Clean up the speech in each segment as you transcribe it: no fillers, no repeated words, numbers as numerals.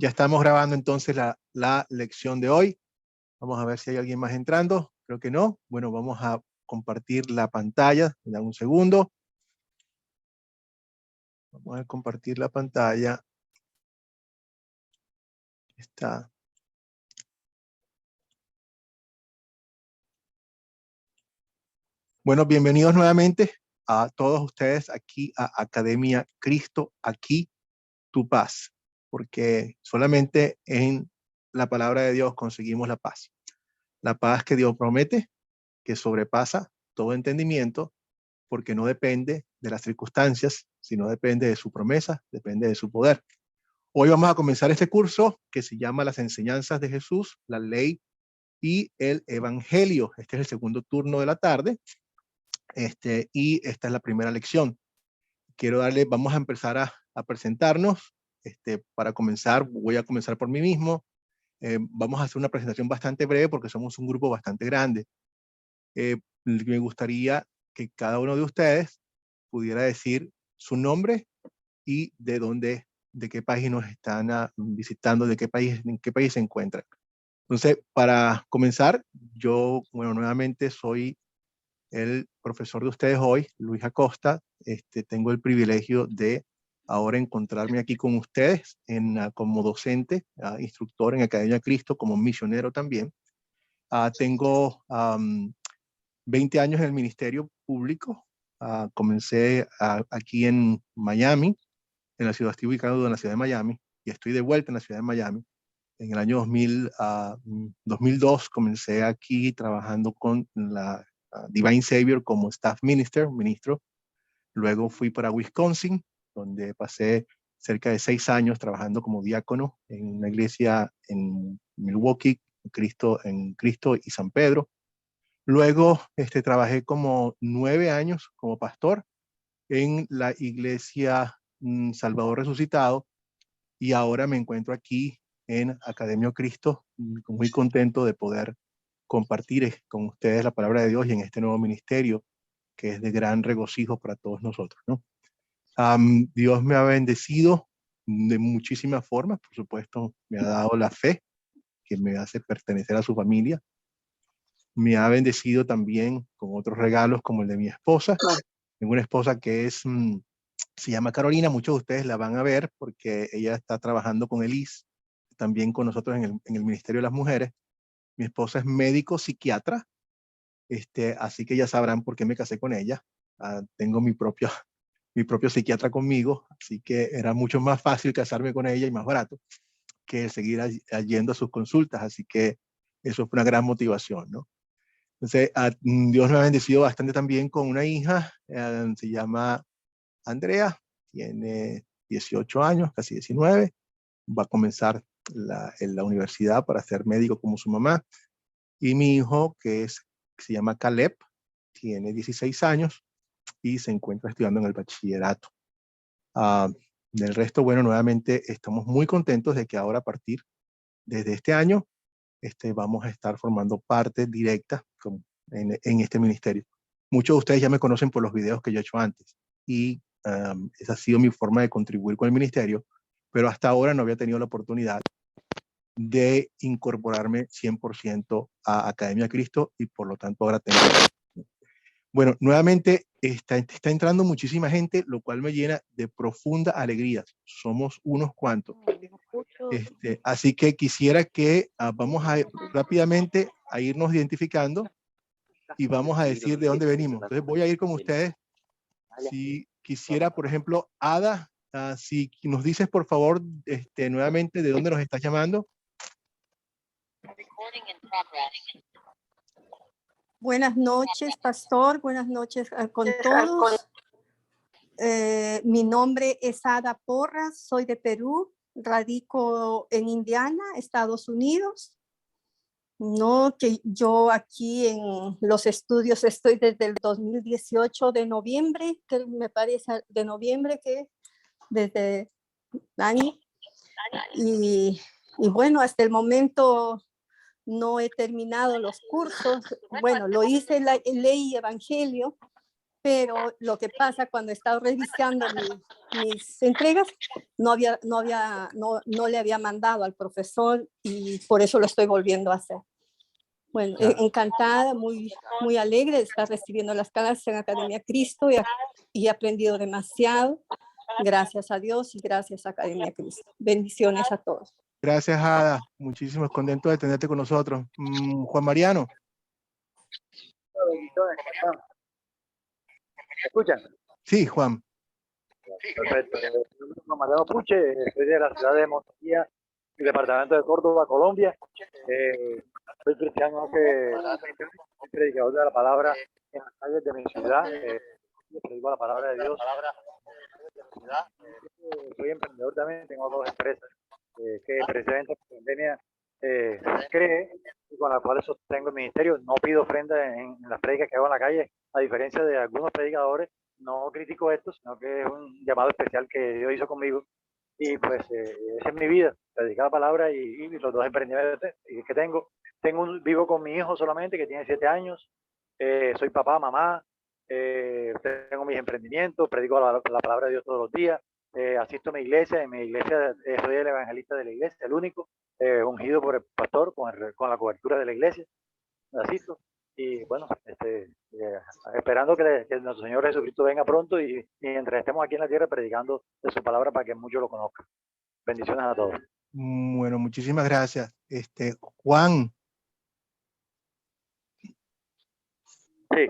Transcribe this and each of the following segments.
Ya estamos grabando entonces la lección de hoy. Vamos a ver si hay alguien más entrando. Creo que no. Bueno, vamos a compartir la pantalla. Me dan un segundo. Vamos a compartir la pantalla. Está. Bueno, bienvenidos nuevamente a todos ustedes aquí a Academia Cristo, aquí tu paz, porque solamente en la palabra de Dios conseguimos la paz. La paz que Dios promete, que sobrepasa todo entendimiento, porque no depende de las circunstancias, sino depende de su promesa, depende de su poder. Hoy vamos a comenzar este curso que se llama Las enseñanzas de Jesús, la ley y el evangelio. Este es el segundo turno de la tarde. Y esta es la primera lección. Vamos a empezar a presentarnos. Para comenzar, voy a comenzar por mí mismo. Vamos a hacer una presentación bastante breve porque somos un grupo bastante grande. Me gustaría que cada uno de ustedes pudiera decir su nombre y de qué país nos están visitando, en qué país se encuentran. Entonces, para comenzar, nuevamente soy el profesor de ustedes hoy, Luis Acosta. Tengo el privilegio de ahora encontrarme aquí con ustedes como docente, instructor en Academia Cristo, como misionero también. Tengo 20 años en el ministerio público. Comencé aquí en Miami, estoy ubicado en la ciudad de Miami, y estoy de vuelta en la ciudad de Miami. En el año 2002 comencé aquí trabajando con la Divine Savior como staff ministro. Luego fui para Wisconsin, donde pasé cerca de 6 años trabajando como diácono en una iglesia en Milwaukee, en Cristo y San Pedro. Luego trabajé como 9 años como pastor en la iglesia Salvador Resucitado, y ahora me encuentro aquí en Academia Cristo, muy contento de poder compartir con ustedes la palabra de Dios y en este nuevo ministerio que es de gran regocijo para todos nosotros, ¿no? Dios me ha bendecido de muchísimas formas. Por supuesto, me ha dado la fe que me hace pertenecer a su familia. Me ha bendecido también con otros regalos como el de mi esposa. Tengo una esposa que se llama Carolina. Muchos de ustedes la van a ver porque ella está trabajando con Elise, también con nosotros en el Ministerio de las Mujeres. Mi esposa es médico psiquiatra, así que ya sabrán por qué me casé con ella. Tengo mi propio psiquiatra conmigo, así que era mucho más fácil casarme con ella y más barato que seguir yendo a sus consultas, así que eso fue una gran motivación, ¿no? Entonces, Dios me ha bendecido bastante también con una hija, se llama Andrea, tiene 18 años, casi 19, va a comenzar en la universidad para ser médico como su mamá. Y mi hijo, que se llama Caleb, tiene 16 años y se encuentra estudiando en el bachillerato. Del resto, bueno, nuevamente estamos muy contentos de que ahora a partir desde este año vamos a estar formando parte directa en este ministerio. Muchos de ustedes ya me conocen por los videos que yo he hecho antes y esa ha sido mi forma de contribuir con el ministerio, pero hasta ahora no había tenido la oportunidad de incorporarme 100% a Academia Cristo y por lo tanto ahora tengo. Bueno, nuevamente está entrando muchísima gente, lo cual me llena de profunda alegría. Somos unos cuantos. Así que quisiera que vamos rápidamente a irnos identificando y vamos a decir de dónde venimos. Entonces voy a ir con ustedes. Si quisiera, por ejemplo, Ada, si nos dices por favor nuevamente de dónde nos estás llamando. Buenas noches, pastor. Buenas noches con todos. Mi nombre es Ada Porras, soy de Perú, radico en Indiana, Estados Unidos. No, que yo aquí en los estudios estoy desde el 2018 de noviembre, que me parece de noviembre que desde el año. Y bueno, hasta el momento no he terminado los cursos. Bueno, lo hice ley y evangelio, pero lo que pasa cuando he estado revisando mis entregas, no le había mandado al profesor y por eso lo estoy volviendo a hacer. Bueno, encantada, muy alegre de estar recibiendo las clases en Academia Cristo y he aprendido demasiado. Gracias a Dios y gracias a Academia Cristo. Bendiciones a todos. Gracias, Ada. Muchísimo contento de tenerte con nosotros. Juan Mariano. ¿Me escuchan? Sí, Juan. Perfecto. Juan Mariano Puche, soy de la ciudad de Montería, el departamento de Córdoba, Colombia. Soy cristiano hace soy predicador de la palabra en las calles de mi ciudad. Predico la palabra de Dios. Soy emprendedor también, tengo 2 empresas que precisamente la pandemia cree y con las cuales sostengo el ministerio. No pido ofrenda en las predicas que hago en la calle, a diferencia de algunos predicadores. No critico esto, sino que es un llamado especial que Dios hizo conmigo. Y pues esa es mi vida, predicar la palabra y los 2 emprendimientos que tengo. Vivo con mi hijo solamente, que tiene 7 años. Soy papá, mamá. Tengo mis emprendimientos, predico la palabra de Dios todos los días. Asisto a mi iglesia. En mi iglesia soy el evangelista de la iglesia, el único, ungido por el pastor con la cobertura de la iglesia. Asisto. Y bueno, esperando que nuestro Señor Jesucristo venga pronto y mientras estemos aquí en la tierra predicando de su palabra para que muchos lo conozcan. Bendiciones a todos. Bueno, muchísimas gracias. Juan. Sí.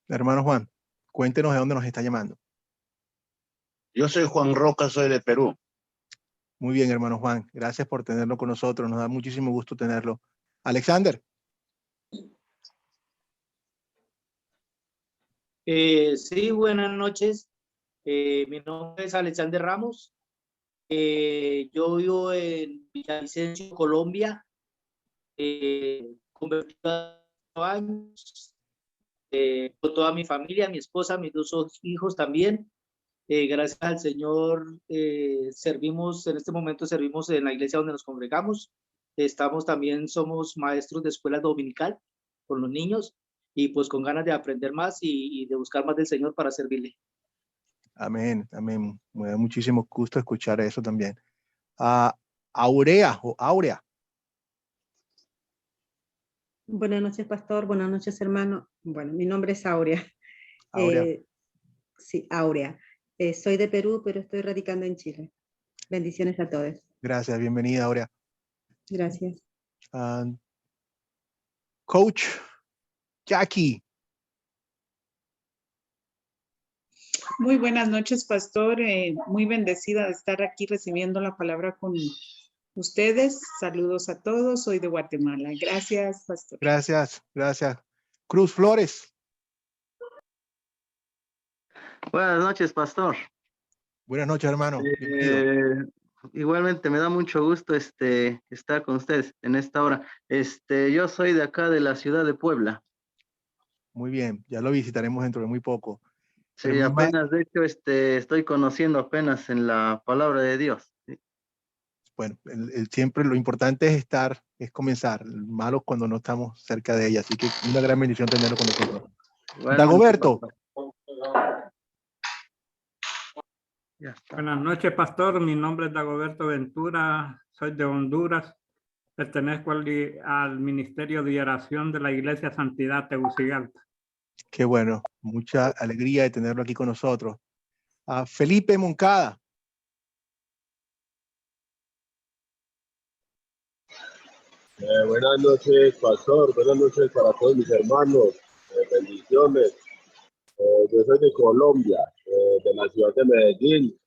Hermano Juan, cuéntenos de dónde nos está llamando. Yo soy Juan Roca, soy de Perú. Muy bien, hermano Juan. Gracias por tenerlo con nosotros. Nos da muchísimo gusto tenerlo. Alexander. Sí, buenas noches. Mi nombre es Alexander Ramos. Yo vivo en Villavicencio, Colombia. Convertido a años. Con toda mi familia, mi esposa, mis 2 hijos también. Gracias al Señor, en este momento servimos en la iglesia donde nos congregamos. Somos maestros de escuela dominical con los niños y pues con ganas de aprender más y de buscar más del Señor para servirle. Amén, amén. Me da muchísimo gusto escuchar eso también. Aurea. Buenas noches, pastor. Buenas noches, hermano. Bueno, mi nombre es Aurea. Aurea. Sí, Aurea. Soy de Perú, pero estoy radicando en Chile. Bendiciones a todos. Gracias, bienvenida, Aurea. Gracias. Coach Jackie. Muy buenas noches, pastor. Muy bendecida de estar aquí recibiendo la palabra con ustedes. Saludos a todos. Soy de Guatemala. Gracias, pastor. Gracias, gracias. Cruz Flores. Buenas noches, pastor. Buenas noches, hermano. Igualmente me da mucho gusto estar con ustedes en esta hora. Yo soy de acá de la ciudad de Puebla. Muy bien, ya lo visitaremos dentro de muy poco. Sí, apenas, de hecho, estoy conociendo apenas en la palabra de Dios. ¿Sí? Bueno, siempre lo importante es comenzar. El malo es cuando no estamos cerca de ella. Así que una gran bendición tenerlo con nosotros. Dagoberto. Buenas noches, pastor. Mi nombre es Dagoberto Ventura. Soy de Honduras. Pertenezco al Ministerio de Oración de la Iglesia Santidad Tegucigalpa. Qué bueno. Mucha alegría de tenerlo aquí con nosotros. Felipe Moncada. Buenas noches, pastor. Buenas noches para todos mis hermanos. Bendiciones. Yo soy de Colombia, de la ciudad de Medellín.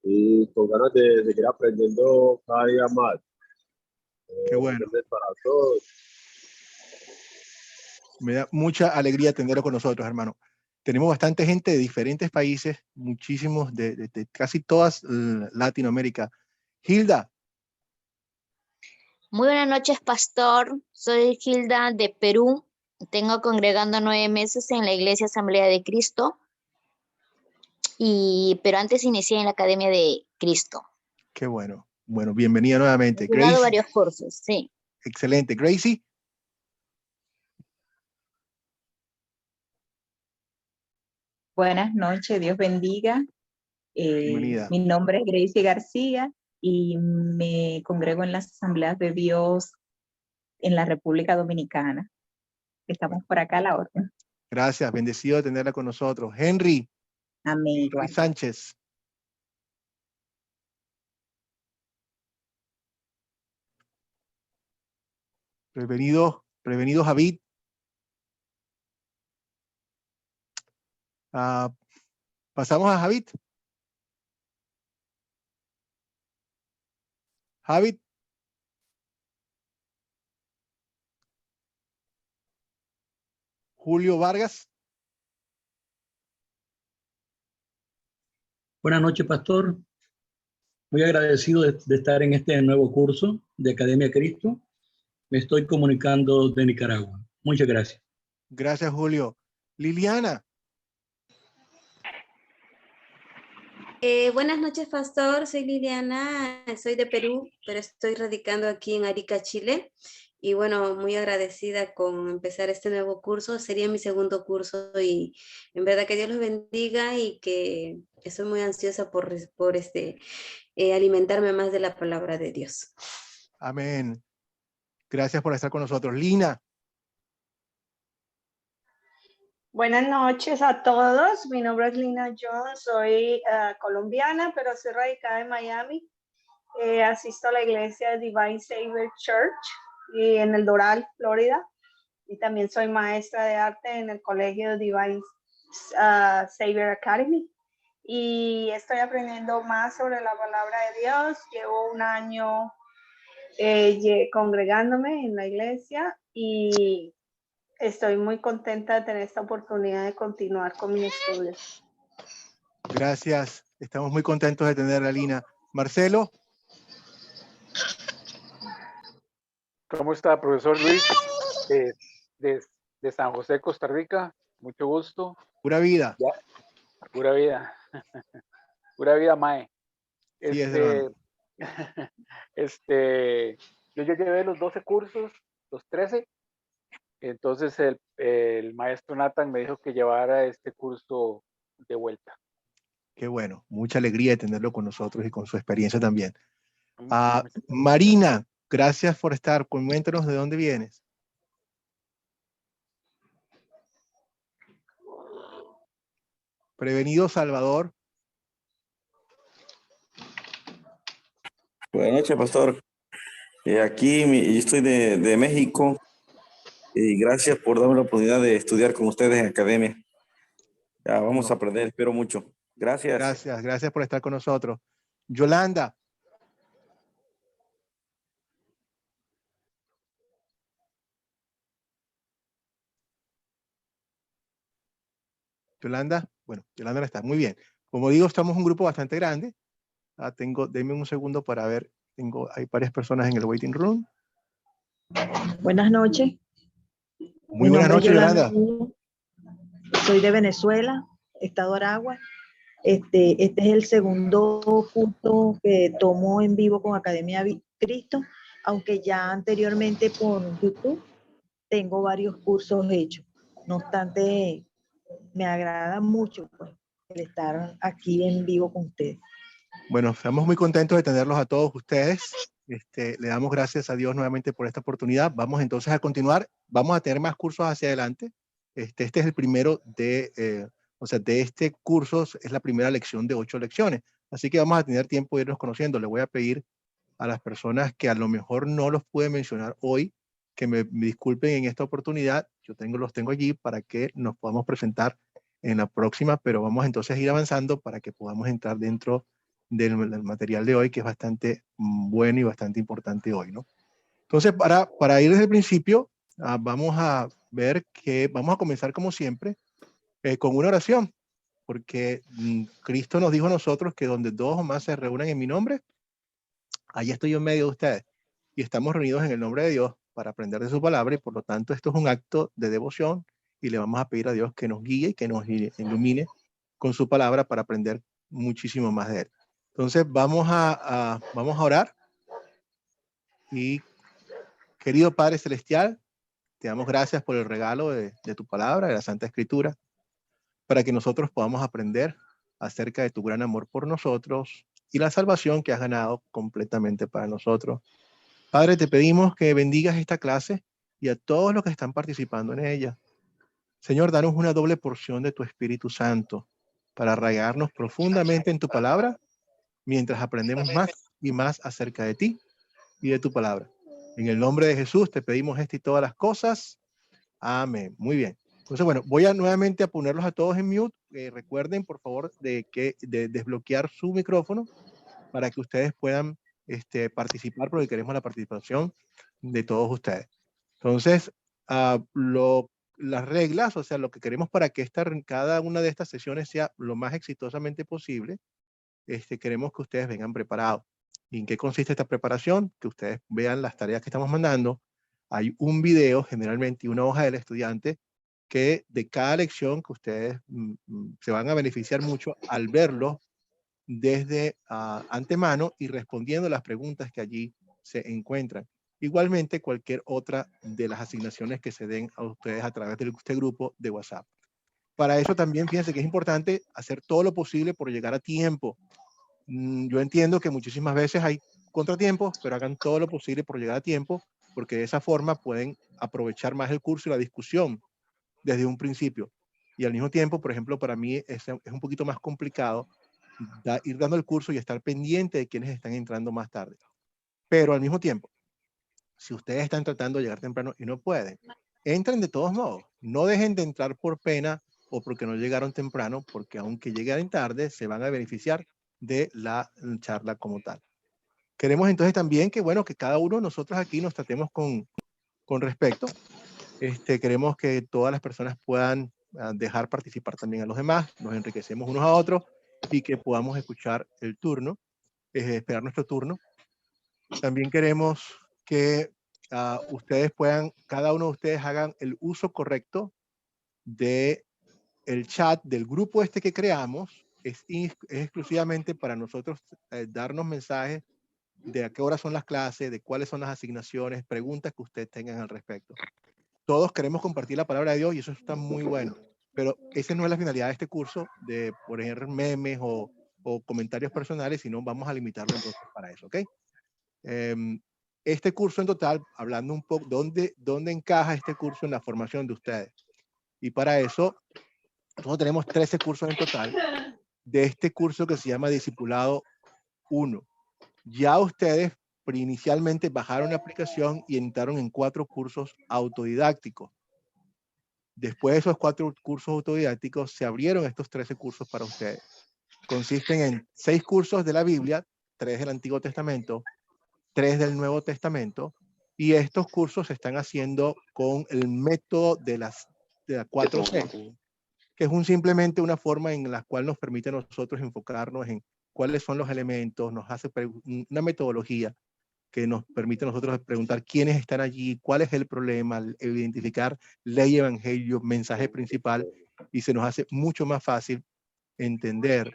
Y con ganas de seguir aprendiendo cada día más. Qué bueno. Para todos. Me da mucha alegría tenerlo con nosotros, hermano. Tenemos bastante gente de diferentes países, muchísimos de casi todas Latinoamérica. Hilda. Muy buenas noches, pastor. Soy Hilda de Perú. Tengo congregando 9 meses en la Iglesia Asamblea de Cristo. Pero antes inicié en la Academia de Cristo. Qué bueno. Bueno, bienvenida nuevamente. He llevado varios cursos, sí. Excelente. Gracie. Buenas noches, Dios bendiga. Bienvenida. Mi nombre es Gracie García y me congrego en las Asambleas de Dios en la República Dominicana. Estamos por acá a la orden. Gracias, bendecido de tenerla con nosotros. Henry. Amén. Henry Sánchez. Prevenido Javid. Pasamos a Javid. Javid. Julio Vargas. Buenas noches, pastor. Muy agradecido de estar en este nuevo curso de Academia Cristo. Me estoy comunicando de Nicaragua. Muchas gracias. Gracias, Julio. Liliana. Buenas noches, pastor. Soy Liliana, soy de Perú, pero estoy radicando aquí en Arica, Chile. Y bueno, muy agradecida con empezar este nuevo curso. Sería mi segundo curso y en verdad que Dios los bendiga y que estoy muy ansiosa por alimentarme más de la palabra de Dios. Amén. Gracias por estar con nosotros. Lina. Buenas noches a todos. Mi nombre es Lina Jones. Soy colombiana, pero soy radicada en Miami. Asisto a la iglesia Divine Savior Church y en el Doral, Florida. Y también soy maestra de arte en el colegio Divine Savior Academy. Y estoy aprendiendo más sobre la palabra de Dios. Llevo un año congregándome en la iglesia y estoy muy contenta de tener esta oportunidad de continuar con mis estudios. Gracias. Estamos muy contentos de tenerla, Lina. Marcelo. ¿Cómo está, profesor Luis? De San José, Costa Rica. Mucho gusto. Pura vida. Ya, pura vida. Pura vida, mae. Sí, Yo ya llevé los 12 cursos, los 13. Entonces el maestro Nathan me dijo que llevara este curso de vuelta. Qué bueno. Mucha alegría de tenerlo con nosotros y con su experiencia también. Marina, gracias por estar. Coméntanos de dónde vienes. Prevenido Salvador. Buenas noches, pastor. Aquí yo estoy de México y gracias por darme la oportunidad de estudiar con ustedes en academia. Ya vamos a aprender, espero mucho. Gracias. Gracias por estar con nosotros. Yolanda. Yolanda, bueno, Yolanda no está. Muy bien. Como digo, estamos un grupo bastante grande. Denme un segundo para ver. Hay varias personas en el waiting room. Buenas noches. Muy buenas noches, Yolanda. Soy de Venezuela, Estado Aragua. Este es el segundo curso que tomo en vivo con Academia Cristo, aunque ya anteriormente por YouTube tengo varios cursos hechos. No obstante, me agrada mucho pues, el estar aquí en vivo con ustedes. Bueno, estamos muy contentos de tenerlos a todos ustedes. Le damos gracias a Dios nuevamente por esta oportunidad. Vamos entonces a continuar. Vamos a tener más cursos hacia adelante. Este es el primero de este curso, es la primera lección de 8 lecciones. Así que vamos a tener tiempo de irnos conociendo. Le voy a pedir a las personas que a lo mejor no los pude mencionar hoy, que me disculpen en esta oportunidad. Los tengo allí para que nos podamos presentar en la próxima, pero vamos entonces a ir avanzando para que podamos entrar dentro del material de hoy, que es bastante bueno y bastante importante hoy, ¿no? Entonces, para ir desde el principio, vamos a ver que vamos a comenzar como siempre con una oración, porque Cristo nos dijo a nosotros que donde 2 o más se reúnan en mi nombre, allí estoy yo en medio de ustedes. Y estamos reunidos en el nombre de Dios para aprender de su palabra y por lo tanto esto es un acto de devoción y le vamos a pedir a Dios que nos guíe y que nos ilumine con su palabra para aprender muchísimo más de él. Entonces vamos a orar. Y querido Padre Celestial, te damos gracias por el regalo de tu palabra, de la Santa Escritura. para que nosotros podamos aprender acerca de tu gran amor por nosotros y la salvación que has ganado completamente para nosotros. Padre, te pedimos que bendigas esta clase y a todos los que están participando en ella. Señor, danos una doble porción de tu Espíritu Santo para arraigarnos profundamente en tu palabra mientras aprendemos más y más acerca de ti y de tu palabra. En el nombre de Jesús te pedimos esto y todas las cosas. Amén. Muy bien. Entonces, bueno, voy a nuevamente a ponerlos a todos en mute. Recuerden, por favor, de desbloquear su micrófono para que ustedes puedan participar, porque queremos la participación de todos ustedes. Entonces, las reglas, o sea, lo que queremos para que cada una de estas sesiones sea lo más exitosamente posible, queremos que ustedes vengan preparados. ¿Y en qué consiste esta preparación? Que ustedes vean las tareas que estamos mandando. Hay un video generalmente y una hoja del estudiante que de cada lección que ustedes se van a beneficiar mucho al verlo desde antemano y respondiendo las preguntas que allí se encuentran. Igualmente cualquier otra de las asignaciones que se den a ustedes a través de este grupo de WhatsApp. Para eso también fíjense que es importante hacer todo lo posible por llegar a tiempo. Yo entiendo que muchísimas veces hay contratiempos, pero hagan todo lo posible por llegar a tiempo, porque de esa forma pueden aprovechar más el curso y la discusión desde un principio. Y al mismo tiempo, por ejemplo, para mí es un poquito más complicado ir dando el curso y estar pendiente de quienes están entrando más tarde. Pero al mismo tiempo, si ustedes están tratando de llegar temprano y no pueden, entren de todos modos. No dejen de entrar por pena o porque no llegaron temprano, porque aunque lleguen tarde, se van a beneficiar de la charla como tal. Queremos entonces también que, bueno, que cada uno de nosotros aquí nos tratemos con respeto. Queremos que todas las personas puedan dejar participar también a los demás, nos enriquecemos unos a otros y que podamos escuchar el turno, esperar nuestro turno. También queremos que ustedes puedan, cada uno de ustedes hagan el uso correcto de el chat del grupo que creamos. Es exclusivamente para nosotros darnos mensajes de a qué hora son las clases, de cuáles son las asignaciones, preguntas que ustedes tengan al respecto. Todos queremos compartir la palabra de Dios y eso está muy bueno, pero esa no es la finalidad de este curso, de poner memes o comentarios personales, sino vamos a limitarlo entonces para eso, ¿ok? Este curso en total, hablando un poco, ¿dónde encaja este curso en la formación de ustedes? Y para eso, nosotros tenemos 13 cursos en total de este curso que se llama Discipulado 1. Ya ustedes inicialmente bajaron la aplicación y entraron en 4 cursos autodidácticos. Después de esos 4 cursos autodidácticos, se abrieron estos 13 cursos para ustedes. Consisten en 6 cursos de la Biblia, 3 del Antiguo Testamento, 3 del Nuevo Testamento, y estos cursos se están haciendo con el método de la 4C, que es simplemente una forma en la cual nos permite a nosotros enfocarnos en cuáles son los elementos, nos hace una metodología que nos permite a nosotros preguntar quiénes están allí, cuál es el problema, identificar ley, evangelio, mensaje principal, y se nos hace mucho más fácil entender,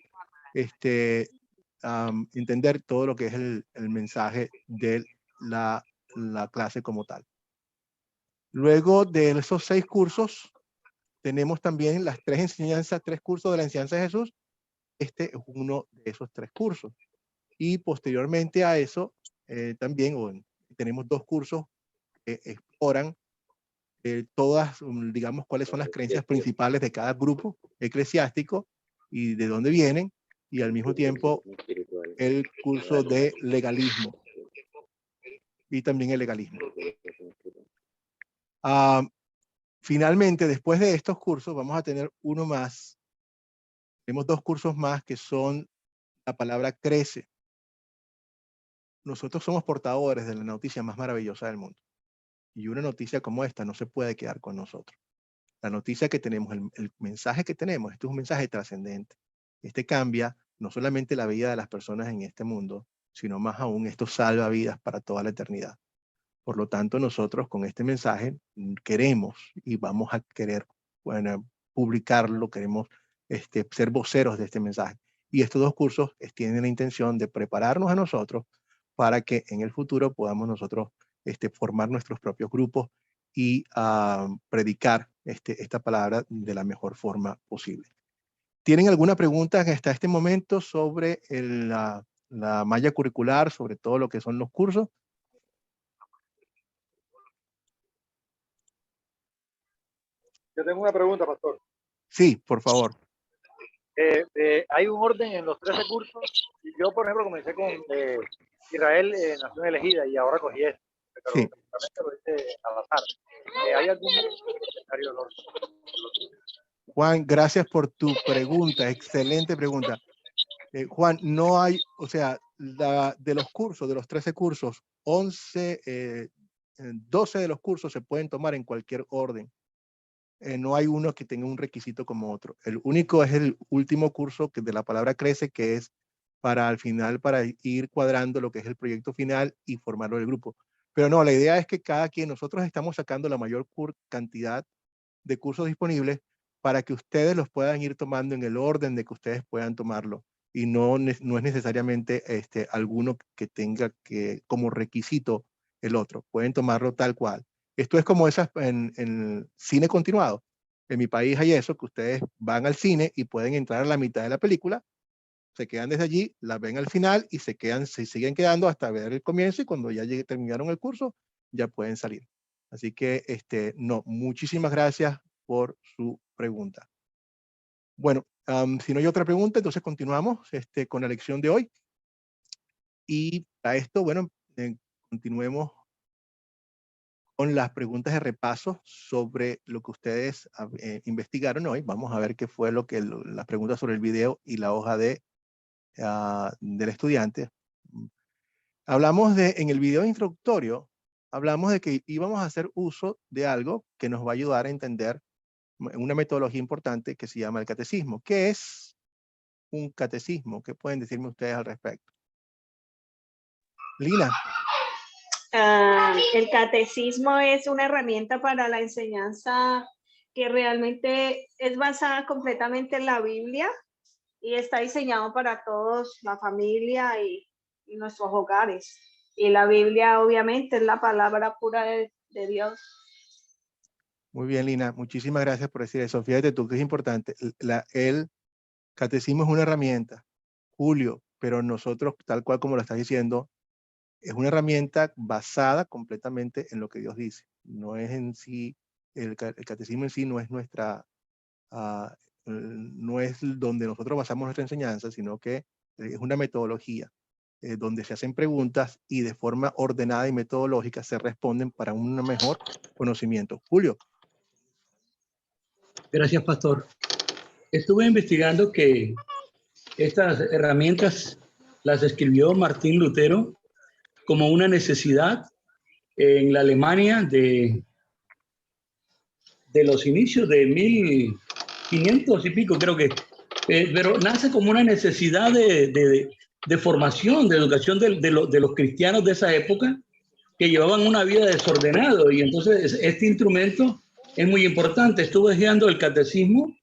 entender todo lo que es el mensaje de la clase como tal. Luego de esos 6 cursos, tenemos también las 3 enseñanzas, 3 cursos de la enseñanza de Jesús. Este es uno de esos 3 cursos. Y posteriormente a eso, también tenemos 2 cursos que exploran todas, digamos, cuáles son las creencias principales de cada grupo eclesiástico y de dónde vienen, y al mismo tiempo el curso de legalismo y también el legalismo. Finalmente, después de estos cursos, vamos a tener uno más. Tenemos 2 cursos más que son la palabra crece. Nosotros somos portadores de la noticia más maravillosa del mundo. Y una noticia como esta no se puede quedar con nosotros. La noticia que tenemos, el mensaje que tenemos, este es un mensaje trascendente. Este cambia no solamente la vida de las personas en este mundo, sino más aún, esto salva vidas para toda la eternidad. Por lo tanto, nosotros con este mensaje queremos y vamos a querer publicarlo, queremos ser voceros de este mensaje. Y estos 2 cursos tienen la intención de prepararnos a nosotros para que en el futuro podamos nosotros formar nuestros propios grupos y predicar esta palabra de la mejor forma posible. ¿Tienen alguna pregunta hasta este momento sobre la malla curricular, sobre todo lo que son los cursos? Yo tengo una pregunta, pastor. Sí, por favor. Hay un orden en los 13 cursos. Yo, por ejemplo, comencé con Israel, nación elegida, y ahora cogí esto. Pero Sí. realmente lo hice al azar. ¿Hay algún comentario de los... Juan, gracias por tu pregunta, excelente pregunta. Juan, no hay, o sea, de los cursos, de los 13 cursos, 12 de los cursos se pueden tomar en cualquier orden. No hay uno que tenga un requisito como otro. El único es el último curso de la palabra crece, que es para al final, para ir cuadrando lo que es el proyecto final y formarlo del grupo. Pero no, la idea es que cada quien, nosotros estamos sacando la mayor cantidad de cursos disponibles para que ustedes los puedan ir tomando en el orden de que ustedes puedan tomarlo. Y no es necesariamente alguno que tenga como requisito el otro. Pueden tomarlo tal cual. Esto es como esas en cine continuado. En mi país hay eso, que ustedes van al cine y pueden entrar a la mitad de la película, se quedan desde allí, la ven al final y se siguen quedando hasta ver el comienzo, y cuando ya terminaron el curso, ya pueden salir. Así que, no, muchísimas gracias por su pregunta. Bueno, si no hay otra pregunta, entonces continuamos con la lección de hoy. Y para esto, bueno, continuemos con las preguntas de repaso sobre lo que ustedes investigaron hoy. Vamos a ver qué fue las preguntas sobre el video y la hoja del estudiante. Hablamos en el video introductorio, hablamos de que íbamos a hacer uso de algo que nos va a ayudar a entender una metodología importante que se llama el catecismo. ¿Qué es un catecismo? ¿Qué pueden decirme ustedes al respecto? Lina. El catecismo es una herramienta para la enseñanza que realmente es basada completamente en la Biblia y está diseñado para todos, la familia y nuestros hogares. Y la Biblia obviamente es la palabra pura de Dios. Muy bien, Lina, muchísimas gracias por decir eso. Fíjate tú que es importante. El catecismo es una herramienta, Julio, pero nosotros, tal cual como lo estás diciendo, es una herramienta basada completamente en lo que Dios dice. No es en sí, el catecismo en sí no es no es donde nosotros basamos nuestra enseñanza, sino que es una metodología donde se hacen preguntas y de forma ordenada y metodológica se responden para un mejor conocimiento. Julio. Gracias, pastor. Estuve investigando que estas herramientas las escribió Martín Lutero como una necesidad en la Alemania de los inicios de 1500 y pico, creo que. Pero nace como una necesidad de formación, de educación de los cristianos de esa época, que llevaban una vida desordenada. Y entonces este instrumento es muy importante. Estuve estudiando el catecismo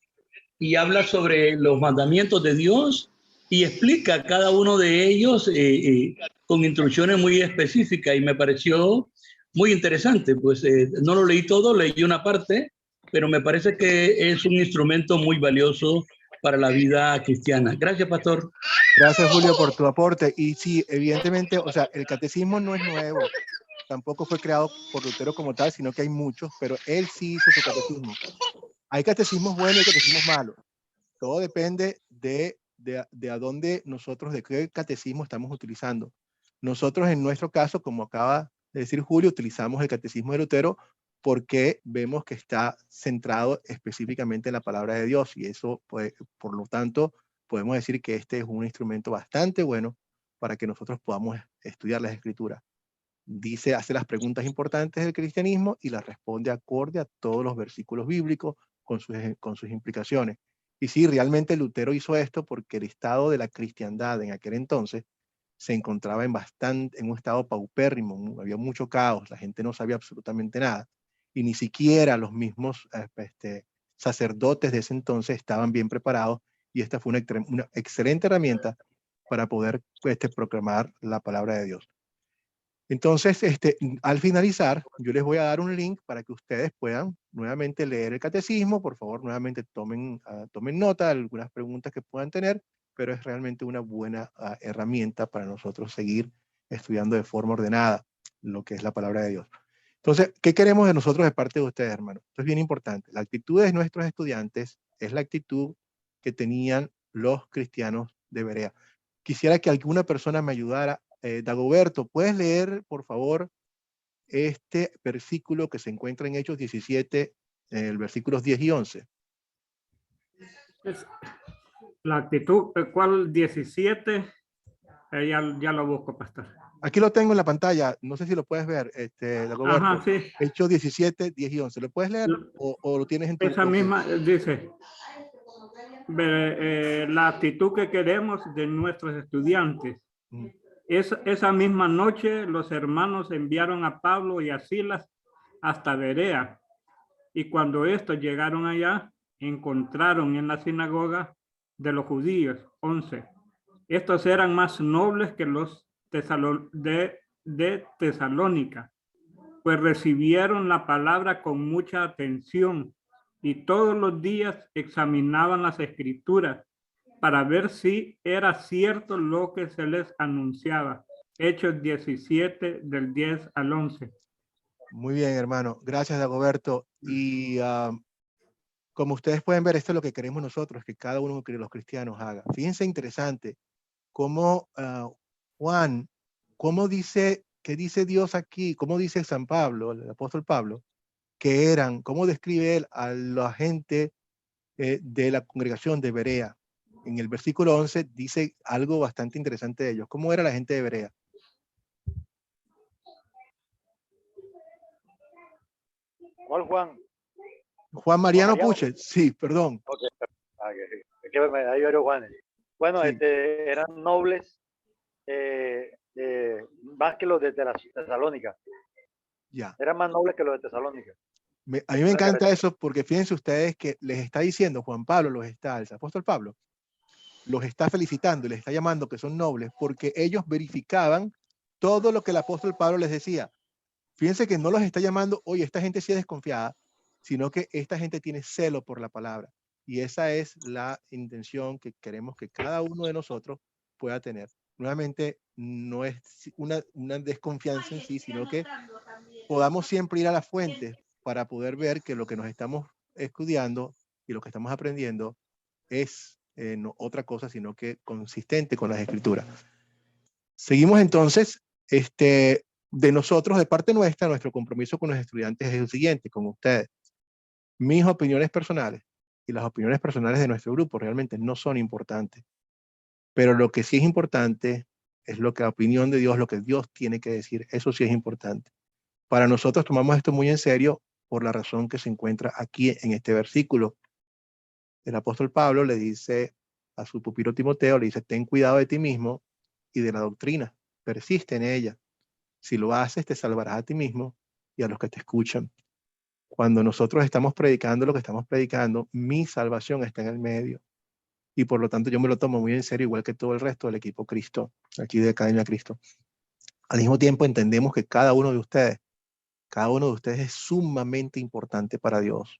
y habla sobre los mandamientos de Dios y explica cada uno de ellos con instrucciones muy específicas, y me pareció muy interesante. Pues no lo leí todo, leí una parte, pero me parece que es un instrumento muy valioso para la vida cristiana. Gracias, pastor. Gracias, Julio, por tu aporte. Y sí, evidentemente, o sea, el catecismo no es nuevo, tampoco fue creado por Lutero como tal, sino que hay muchos, pero él sí hizo su catecismo. Hay catecismos buenos y catecismos malos. Todo depende de a dónde nosotros, de qué catecismo estamos utilizando. Nosotros, en nuestro caso, como acaba de decir Julio, utilizamos el catecismo de Lutero porque vemos que está centrado específicamente en la palabra de Dios, y eso, pues, por lo tanto, podemos decir que este es un instrumento bastante bueno para que nosotros podamos estudiar las escrituras. Hace las preguntas importantes del cristianismo y las responde acorde a todos los versículos bíblicos con sus implicaciones. Y sí, realmente Lutero hizo esto porque el estado de la cristiandad en aquel entonces se encontraba en un estado paupérrimo, había mucho caos, la gente no sabía absolutamente nada, y ni siquiera los mismos sacerdotes de ese entonces estaban bien preparados, y esta fue una excelente herramienta para poder proclamar la palabra de Dios. Entonces, al finalizar, yo les voy a dar un link para que ustedes puedan nuevamente leer el catecismo. Por favor, nuevamente tomen nota de algunas preguntas que puedan tener, pero es realmente una buena herramienta para nosotros seguir estudiando de forma ordenada lo que es la palabra de Dios. Entonces, ¿qué queremos de nosotros de parte de ustedes, hermanos? Esto es bien importante. La actitud de nuestros estudiantes es la actitud que tenían los cristianos de Berea. Quisiera que alguna persona me ayudara. Dagoberto, ¿puedes leer, por favor, este versículo que se encuentra en Hechos 17, el versículos 10 y 11? La actitud, ¿cuál 17? Ya lo busco, pastor. Aquí lo tengo en la pantalla, no sé si lo puedes ver, Dagoberto. Ajá, sí. Hechos 17, 10 y 11. ¿Lo puedes leer o lo tienes en tu? Esa misma dice, la actitud que queremos de nuestros estudiantes. Esa misma noche los hermanos enviaron a Pablo y a Silas hasta Berea, y cuando estos llegaron allá, encontraron en la sinagoga de los judíos 11. Estos eran más nobles que los de Tesalónica, pues recibieron la palabra con mucha atención y todos los días examinaban las escrituras para ver si era cierto lo que se les anunciaba. Hechos 17, del 10 al 11. Muy bien, hermano. Gracias, Dagoberto. Y como ustedes pueden ver, esto es lo que queremos nosotros, que cada uno de los cristianos haga. Fíjense interesante cómo Juan, qué dice Dios aquí, cómo dice San Pablo, el apóstol Pablo, que eran, cómo describe él a la gente de la congregación de Berea. En el versículo 11 dice algo bastante interesante de ellos. ¿Cómo era la gente de Berea? ¿Cuál Juan? Juan Mariano Puche, sí, perdón. Okay. Es que hay varios Juanes. Bueno, Sí. Eran nobles más que los de Tesalónica. Ya. Eran más nobles que los de Tesalónica. A mí me encanta eso porque fíjense ustedes que les está diciendo Juan Pablo, el apóstol Pablo, los está felicitando y les está llamando que son nobles porque ellos verificaban todo lo que el apóstol Pablo les decía. Fíjense que no los está llamando, oye, esta gente sí es desconfiada, sino que esta gente tiene celo por la palabra. Y esa es la intención que queremos que cada uno de nosotros pueda tener. Nuevamente, no es una desconfianza en sí, sino que podamos siempre ir a la fuente para poder ver que lo que nos estamos estudiando y lo que estamos aprendiendo es no otra cosa, sino que consistente con las escrituras. Seguimos entonces, de nosotros, de parte nuestra, nuestro compromiso con los estudiantes es el siguiente, con ustedes. Mis opiniones personales y las opiniones personales de nuestro grupo realmente no son importantes. Pero lo que sí es importante es lo que la opinión de Dios, lo que Dios tiene que decir, eso sí es importante. Para nosotros tomamos esto muy en serio por la razón que se encuentra aquí en este versículo. El apóstol Pablo le dice a su pupilo Timoteo, le dice, ten cuidado de ti mismo y de la doctrina, persiste en ella. Si lo haces, te salvarás a ti mismo y a los que te escuchan. Cuando nosotros estamos predicando lo que estamos predicando, mi salvación está en el medio. Y por lo tanto yo me lo tomo muy en serio, igual que todo el resto del equipo Cristo, aquí de Academia Cristo. Al mismo tiempo entendemos que cada uno de ustedes es sumamente importante para Dios.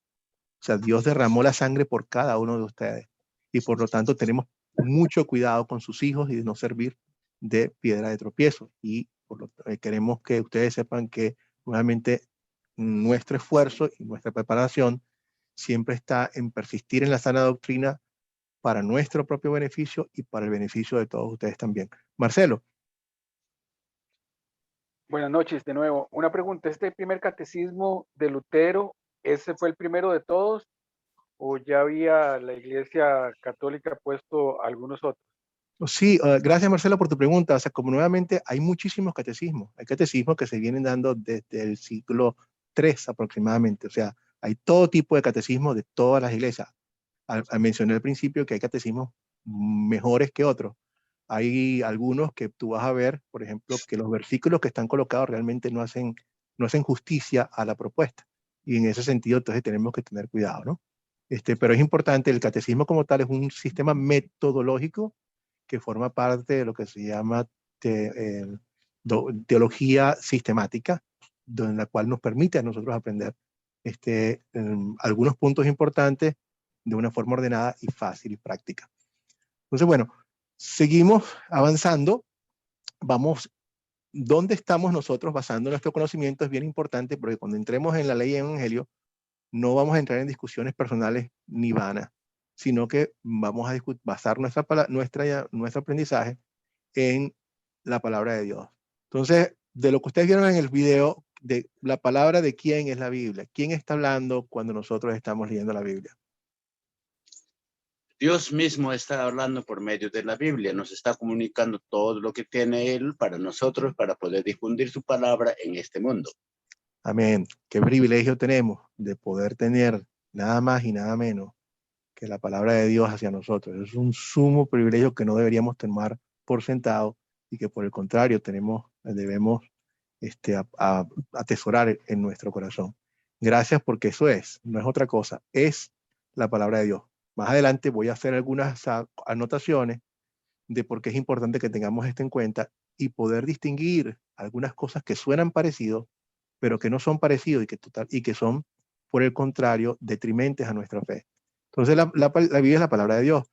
O sea, Dios derramó la sangre por cada uno de ustedes. Y por lo tanto tenemos mucho cuidado con sus hijos y de no servir de piedra de tropiezo. Y queremos que ustedes sepan que nuevamente nuestro esfuerzo y nuestra preparación siempre está en persistir en la sana doctrina para nuestro propio beneficio y para el beneficio de todos ustedes también. Marcelo. Buenas noches de nuevo. Una pregunta, ¿este primer catecismo de Lutero, ese fue el primero de todos o ya había la Iglesia Católica puesto algunos otros? Sí, gracias Marcelo por tu pregunta. O sea, como nuevamente hay muchísimos catecismos. Hay catecismos que se vienen dando desde el siglo III aproximadamente. O sea, hay todo tipo de catecismos de todas las iglesias. Mencioné al principio que hay catecismos mejores que otros. Hay algunos que tú vas a ver, por ejemplo, que los versículos que están colocados realmente no hacen justicia a la propuesta. Y en ese sentido, entonces tenemos que tener cuidado, ¿no? Pero es importante, el catecismo como tal es un sistema metodológico que forma parte de lo que se llama teología sistemática, en la cual nos permite a nosotros aprender algunos puntos importantes de una forma ordenada y fácil y práctica. Entonces, bueno, seguimos avanzando. Vamos, ¿dónde estamos nosotros basando nuestro conocimiento? Es bien importante porque cuando entremos en la ley y en el evangelio, no vamos a entrar en discusiones personales ni vanas, sino que vamos a basar nuestro aprendizaje en la palabra de Dios. Entonces, de lo que ustedes vieron en el video, de la palabra de quién es la Biblia, quién está hablando cuando nosotros estamos leyendo la Biblia. Dios mismo está hablando por medio de la Biblia, nos está comunicando todo lo que tiene Él para nosotros, para poder difundir su palabra en este mundo. Amén. Qué privilegio tenemos de poder tener nada más y nada menos que la palabra de Dios hacia nosotros. Es un sumo privilegio que no deberíamos tomar por sentado y que por el contrario debemos atesorar en nuestro corazón. Gracias, porque eso no es otra cosa, es la palabra de Dios. Más adelante voy a hacer algunas anotaciones de por qué es importante que tengamos esto en cuenta y poder distinguir algunas cosas que suenan parecidos, pero que no son parecidos y que son, por el contrario, detrimentes a nuestra fe. Entonces la Biblia es la palabra de Dios.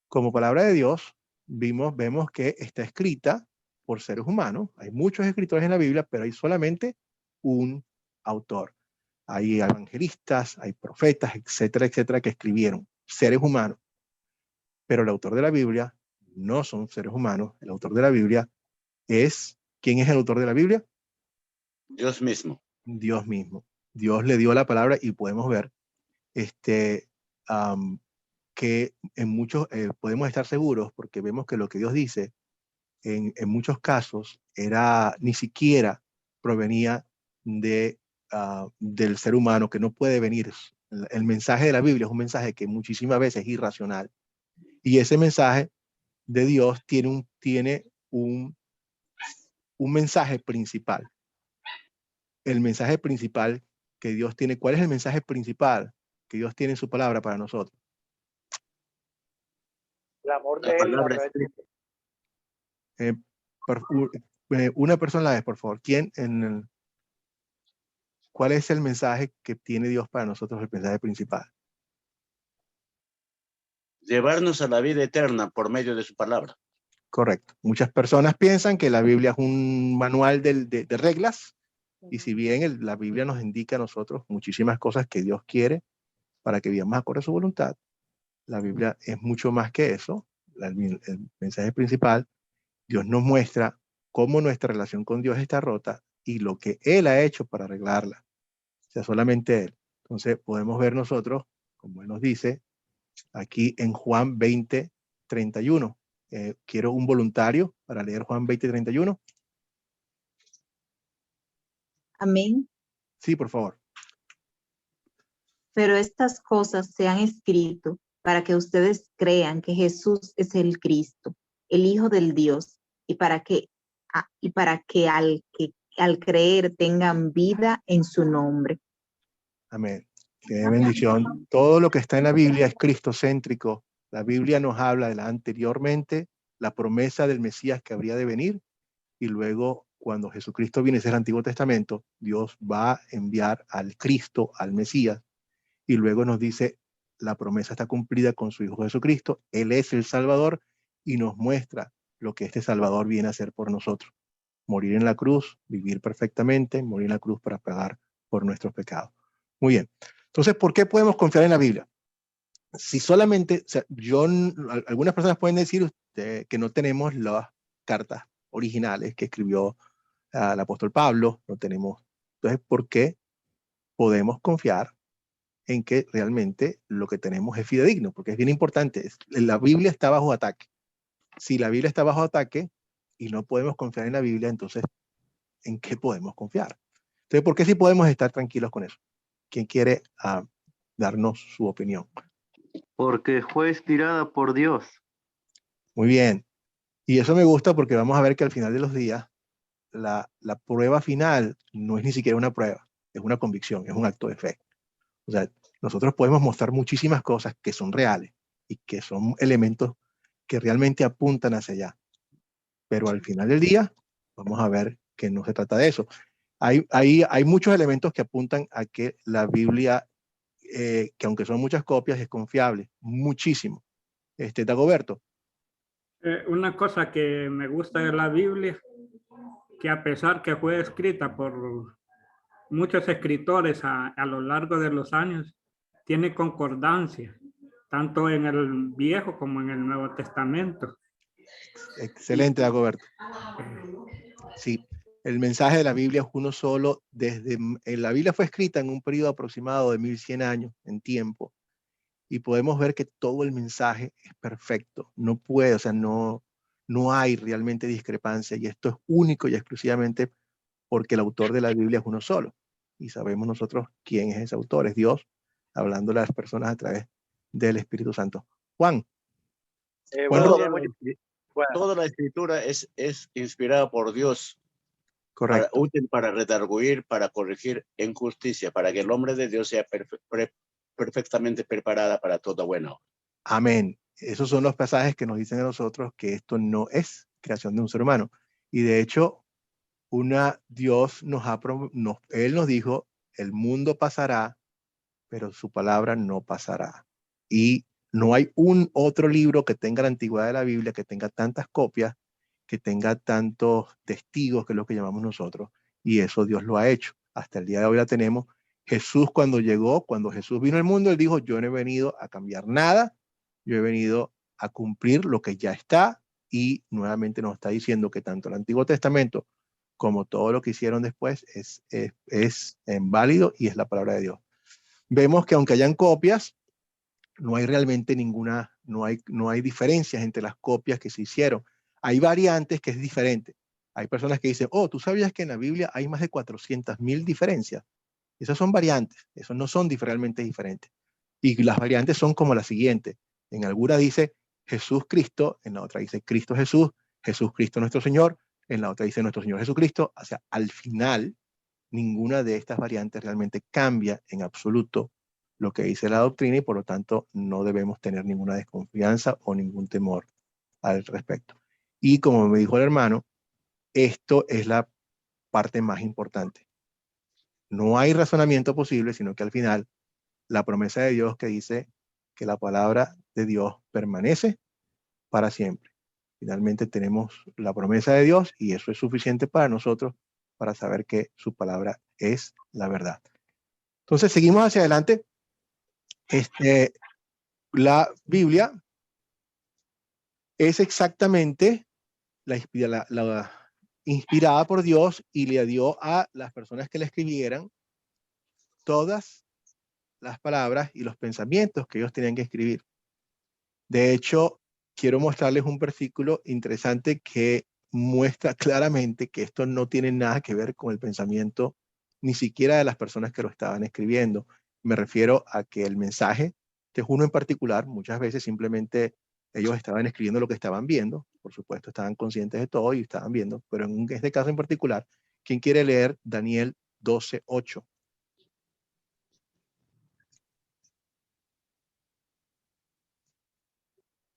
Como palabra de Dios, vemos que está escrita por seres humanos. Hay muchos escritores en la Biblia, pero hay solamente un autor. Hay evangelistas, hay profetas, etcétera, etcétera, que escribieron, seres humanos. Pero el autor de la Biblia no son seres humanos. El autor de la Biblia es, ¿quién es el autor de la Biblia? Dios mismo. Dios mismo. Dios le dio la palabra y podemos ver que en muchos podemos estar seguros porque vemos que lo que Dios dice en muchos casos ni siquiera provenía del ser humano, que no puede venir. El mensaje de la Biblia es un mensaje que muchísimas veces es irracional. Y ese mensaje de Dios tiene un mensaje principal. El mensaje principal que Dios tiene, ¿cuál es el mensaje principal que Dios tiene en su palabra para nosotros? El amor de Él. Una persona a la vez, por favor. ¿Cuál es el mensaje que tiene Dios para nosotros, el mensaje principal? Llevarnos a la vida eterna por medio de su palabra. Correcto. Muchas personas piensan que la Biblia es un manual de reglas, y si bien la Biblia nos indica a nosotros muchísimas cosas que Dios quiere para que vivamos acorde a su voluntad, la Biblia es mucho más que eso. El mensaje principal, Dios nos muestra cómo nuestra relación con Dios está rota y lo que Él ha hecho para arreglarla. O sea, solamente Él. Entonces podemos ver nosotros, como Él nos dice, aquí en Juan 20:31. Quiero un voluntario para leer Juan 20:31. Amén. Sí, por favor. Pero estas cosas se han escrito para que ustedes crean que Jesús es el Cristo, el Hijo del Dios, y para que al creer tengan vida en su nombre. Amén. Qué bendición. Todo lo que está en la Biblia es cristocéntrico. La Biblia nos habla de anteriormente, la promesa del Mesías que habría de venir, y luego cuando Jesucristo viene, ese es el Antiguo Testamento, Dios va a enviar al Cristo, al Mesías, y luego nos dice, la promesa está cumplida con su Hijo Jesucristo, Él es el Salvador, y nos muestra lo que este Salvador viene a hacer por nosotros. Morir en la cruz, vivir perfectamente, morir en la cruz para pagar por nuestros pecados. Muy bien. Entonces, ¿por qué podemos confiar en la Biblia? Si solamente, o sea, algunas personas pueden decir que no tenemos las cartas originales que escribió el apóstol Pablo, no tenemos. Entonces, ¿por qué podemos confiar en que realmente lo que tenemos es fidedigno? Porque es bien importante. La Biblia está bajo ataque. Si la Biblia está bajo ataque y no podemos confiar en la Biblia, entonces, ¿en qué podemos confiar? Entonces, ¿por qué sí podemos estar tranquilos con eso? ¿Quién quiere darnos su opinión? Porque fue inspirada por Dios. Muy bien. Y eso me gusta porque vamos a ver que al final de los días, la prueba final no es ni siquiera una prueba, es una convicción, es un acto de fe. O sea, nosotros podemos mostrar muchísimas cosas que son reales y que son elementos que realmente apuntan hacia allá. Pero al final del día, vamos a ver que no se trata de eso. Hay muchos elementos que apuntan a que la Biblia, que aunque son muchas copias, es confiable, muchísimo. Dagoberto. Una cosa que me gusta de la Biblia, que a pesar que fue escrita por muchos escritores a lo largo de los años, tiene concordancia, tanto en el Viejo como en el Nuevo Testamento. Excelente, Dagoberto. Sí, el mensaje de la Biblia es uno solo. La Biblia fue escrita en un periodo aproximado de 1100 años en tiempo, y podemos ver que todo el mensaje es perfecto. No puede, o sea, no hay realmente discrepancia, y esto es único y exclusivamente porque el autor de la Biblia es uno solo. Y sabemos nosotros quién es ese autor, es Dios, hablando a las personas a través del Espíritu Santo. Juan. Toda la escritura es inspirada por Dios. Correcto. Útil para redarguir, para corregir en justicia, para que el hombre de Dios sea perfectamente preparada para toda buena obra. Amén. Esos son los pasajes que nos dicen a nosotros que esto no es creación de un ser humano. Y de hecho, Dios Él nos dijo, el mundo pasará, pero su palabra no pasará. Y no hay un otro libro que tenga la antigüedad de la Biblia, que tenga tantas copias, que tenga tantos testigos, que es lo que llamamos nosotros. Y eso Dios lo ha hecho. Hasta el día de hoy la tenemos. Jesús cuando Jesús vino al mundo, él dijo, yo no he venido a cambiar nada, yo he venido a cumplir lo que ya está. Y nuevamente nos está diciendo que tanto el Antiguo Testamento como todo lo que hicieron después es válido y es la palabra de Dios. Vemos que aunque hayan copias, no hay realmente no hay diferencias entre las copias que se hicieron. Hay variantes que es diferente. Hay personas que dicen, ¿tú sabías que en la Biblia hay más de 400,000 diferencias? Esas son variantes, esos no son realmente diferentes. Y las variantes son como la siguiente. En alguna dice Jesús Cristo, en la otra dice Cristo Jesús, Jesús Cristo nuestro Señor, en la otra dice nuestro Señor Jesucristo. O sea, al final, ninguna de estas variantes realmente cambia en absoluto lo que dice la doctrina, y por lo tanto no debemos tener ninguna desconfianza o ningún temor al respecto. Y como me dijo el hermano, esto es la parte más importante. No hay razonamiento posible, sino que al final la promesa de Dios que dice que la palabra de Dios permanece para siempre. Finalmente tenemos la promesa de Dios, y eso es suficiente para nosotros para saber que su palabra es la verdad. Entonces seguimos hacia adelante. La Biblia es exactamente la inspirada por Dios, y le dio a las personas que la escribieran todas las palabras y los pensamientos que ellos tenían que escribir. De hecho, quiero mostrarles un versículo interesante que muestra claramente que esto no tiene nada que ver con el pensamiento ni siquiera de las personas que lo estaban escribiendo. Me refiero a que el mensaje, este es uno en particular, muchas veces simplemente ellos estaban escribiendo lo que estaban viendo, por supuesto estaban conscientes de todo y estaban viendo, pero en este caso en particular, ¿quién quiere leer Daniel 12:8?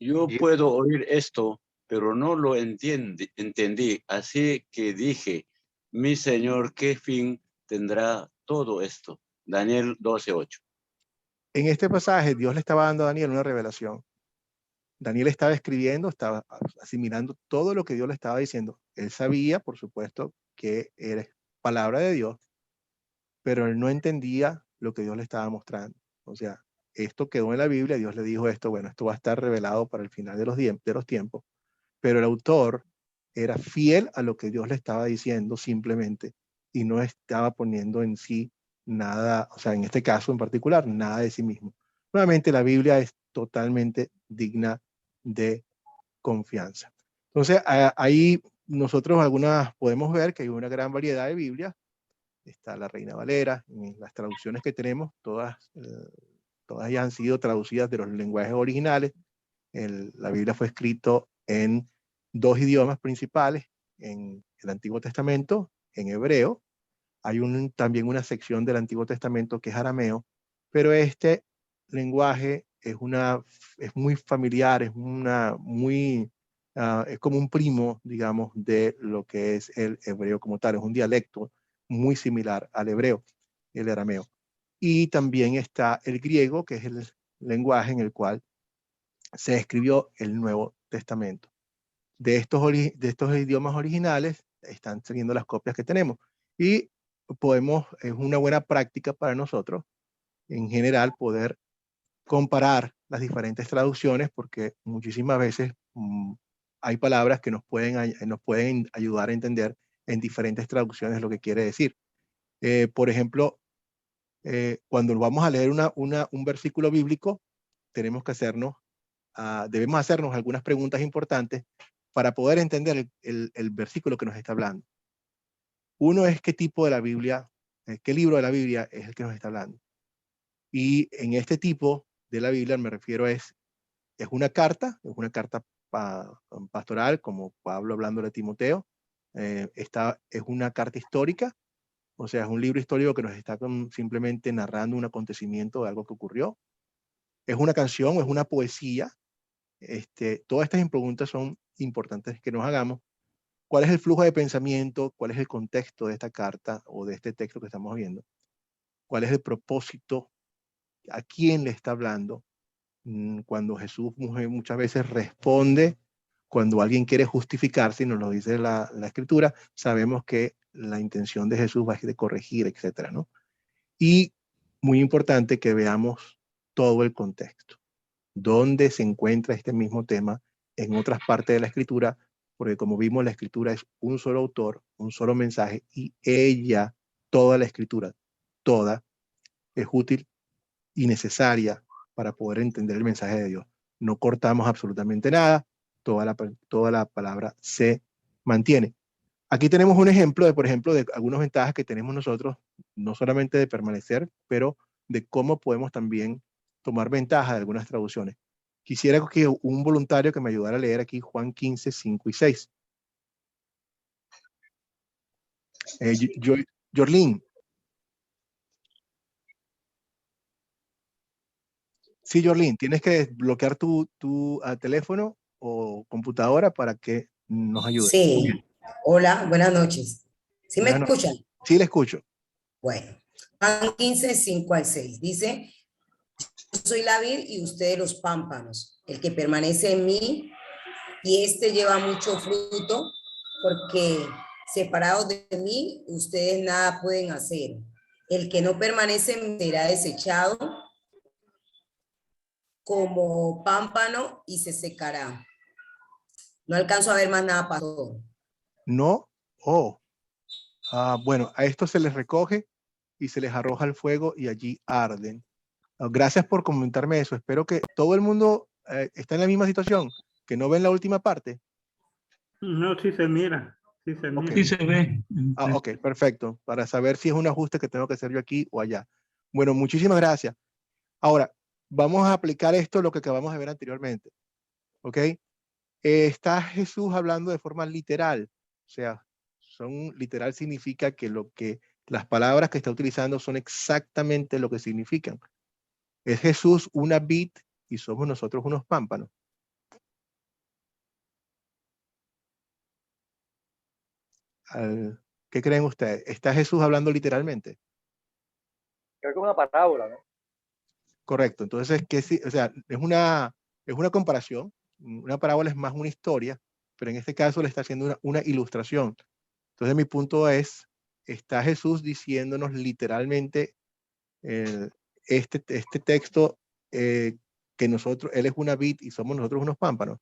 Yo puedo oír esto, pero no lo entendí. Así que dije, mi Señor, ¿qué fin tendrá todo esto? Daniel 12:8. En este pasaje, Dios le estaba dando a Daniel una revelación. Daniel estaba escribiendo, estaba asimilando todo lo que Dios le estaba diciendo. Él sabía, por supuesto, que era palabra de Dios, pero él no entendía lo que Dios le estaba mostrando. O sea, esto quedó en la Biblia, Dios le dijo esto, bueno, esto va a estar revelado para el final de los tiempos, pero el autor era fiel a lo que Dios le estaba diciendo simplemente, y no estaba poniendo en sí nada, o sea, en este caso en particular, nada de sí mismo. Nuevamente, la Biblia es totalmente digna de confianza. Entonces, ahí nosotros podemos ver que hay una gran variedad de Biblias. Está la Reina Valera, en las traducciones que tenemos, todas ya han sido traducidas de los lenguajes originales. La Biblia fue escrito en 2 idiomas principales, en el Antiguo Testamento, en hebreo. Hay también una sección del Antiguo Testamento que es arameo, pero este lenguaje es muy familiar, es como un primo, digamos, de lo que es el hebreo como tal, es un dialecto muy similar al hebreo, el arameo. Y también está el griego, que es el lenguaje en el cual se escribió el Nuevo Testamento. De estos idiomas originales están saliendo las copias que tenemos. Y es una buena práctica para nosotros, en general, poder comparar las diferentes traducciones, porque muchísimas veces hay palabras que nos pueden ayudar a entender en diferentes traducciones lo que quiere decir. Por ejemplo, cuando vamos a leer un versículo bíblico, debemos hacernos algunas preguntas importantes para poder entender el versículo que nos está hablando. Uno es qué tipo de la Biblia, qué libro de la Biblia es el que nos está hablando. Y en este tipo de la Biblia me refiero es una carta pastoral, como Pablo hablando de Timoteo. Esta es una carta histórica, o sea, es un libro histórico que nos está simplemente narrando un acontecimiento de algo que ocurrió. Es una canción, es una poesía. Todas estas preguntas son importantes que nos hagamos. ¿Cuál es el flujo de pensamiento? ¿Cuál es el contexto de esta carta o de este texto que estamos viendo? ¿Cuál es el propósito? ¿A quién le está hablando? Cuando Jesús muchas veces responde, cuando alguien quiere justificarse, y nos lo dice la Escritura, sabemos que la intención de Jesús va a ser de corregir, etcétera, ¿no? Y muy importante que veamos todo el contexto. ¿Dónde se encuentra este mismo tema en otras partes de la Escritura? Porque como vimos, la Escritura es un solo autor, un solo mensaje, y toda la Escritura, toda, es útil y necesaria para poder entender el mensaje de Dios. No cortamos absolutamente nada, toda la palabra se mantiene. Aquí tenemos un ejemplo por ejemplo, de algunas ventajas que tenemos nosotros, no solamente de permanecer, pero de cómo podemos también tomar ventaja de algunas traducciones. Quisiera que un voluntario que me ayudara a leer aquí Juan 15, 5 y 6. Jorlin. Sí, Jorlin, tienes que desbloquear tu teléfono o computadora para que nos ayude. Sí. Hola, buenas noches. ¿Sí me Buenas noches. escuchan? Sí, le escucho. Bueno, Juan 15, 5 al 6. Dice, yo soy la vid y ustedes los pámpanos. El que permanece en mí y este lleva mucho fruto, porque separados de mí, ustedes nada pueden hacer. El que no permanece en mí será desechado como pámpano y se secará. No alcanzo a ver más nada, pastor. No. Oh. Bueno, a esto se les recoge y se les arroja al fuego y allí arden. Gracias por comentarme eso. Espero que todo el mundo está en la misma situación, que no ven la última parte. No, sí se mira. Sí se mira. Sí se ve. Ok, perfecto. Para saber si es un ajuste que tengo que hacer yo aquí o allá. Bueno, muchísimas gracias. Ahora, vamos a aplicar esto, lo que acabamos de ver anteriormente. ¿Ok? Está Jesús hablando de forma literal. O sea, literal significa que las palabras que está utilizando son exactamente lo que significan. ¿Es Jesús una vid y somos nosotros unos pámpanos? ¿Qué creen ustedes? ¿Está Jesús hablando literalmente? Creo que es una parábola, ¿no? Correcto. Entonces, o sea, es una comparación. Una parábola es más una historia, pero en este caso le está haciendo una ilustración. Entonces, mi punto es, ¿está Jesús diciéndonos literalmente este texto que Él es una vid y somos nosotros unos pámpanos?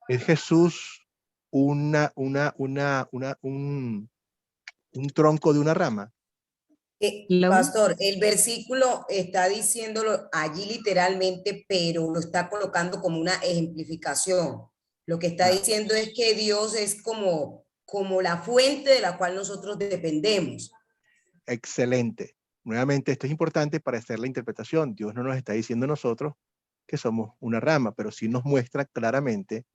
¿Es Jesús un tronco de una rama? Pastor, el versículo está diciéndolo allí literalmente, pero lo está colocando como una ejemplificación. Lo que está diciendo es que Dios es como la fuente de la cual nosotros dependemos. Excelente. Nuevamente, esto es importante para hacer la interpretación. Dios no nos está diciendo a nosotros que somos una rama, pero sí nos muestra claramente,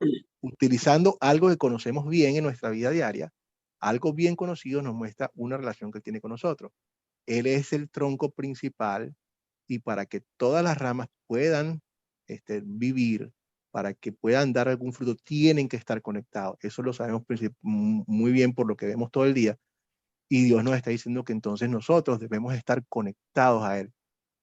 utilizando algo que conocemos bien en nuestra vida diaria, algo bien conocido nos muestra una relación que Él tiene con nosotros. Él es el tronco principal y para que todas las ramas puedan vivir, para que puedan dar algún fruto, tienen que estar conectados. Eso lo sabemos muy bien por lo que vemos todo el día. Y Dios nos está diciendo que entonces nosotros debemos estar conectados a Él,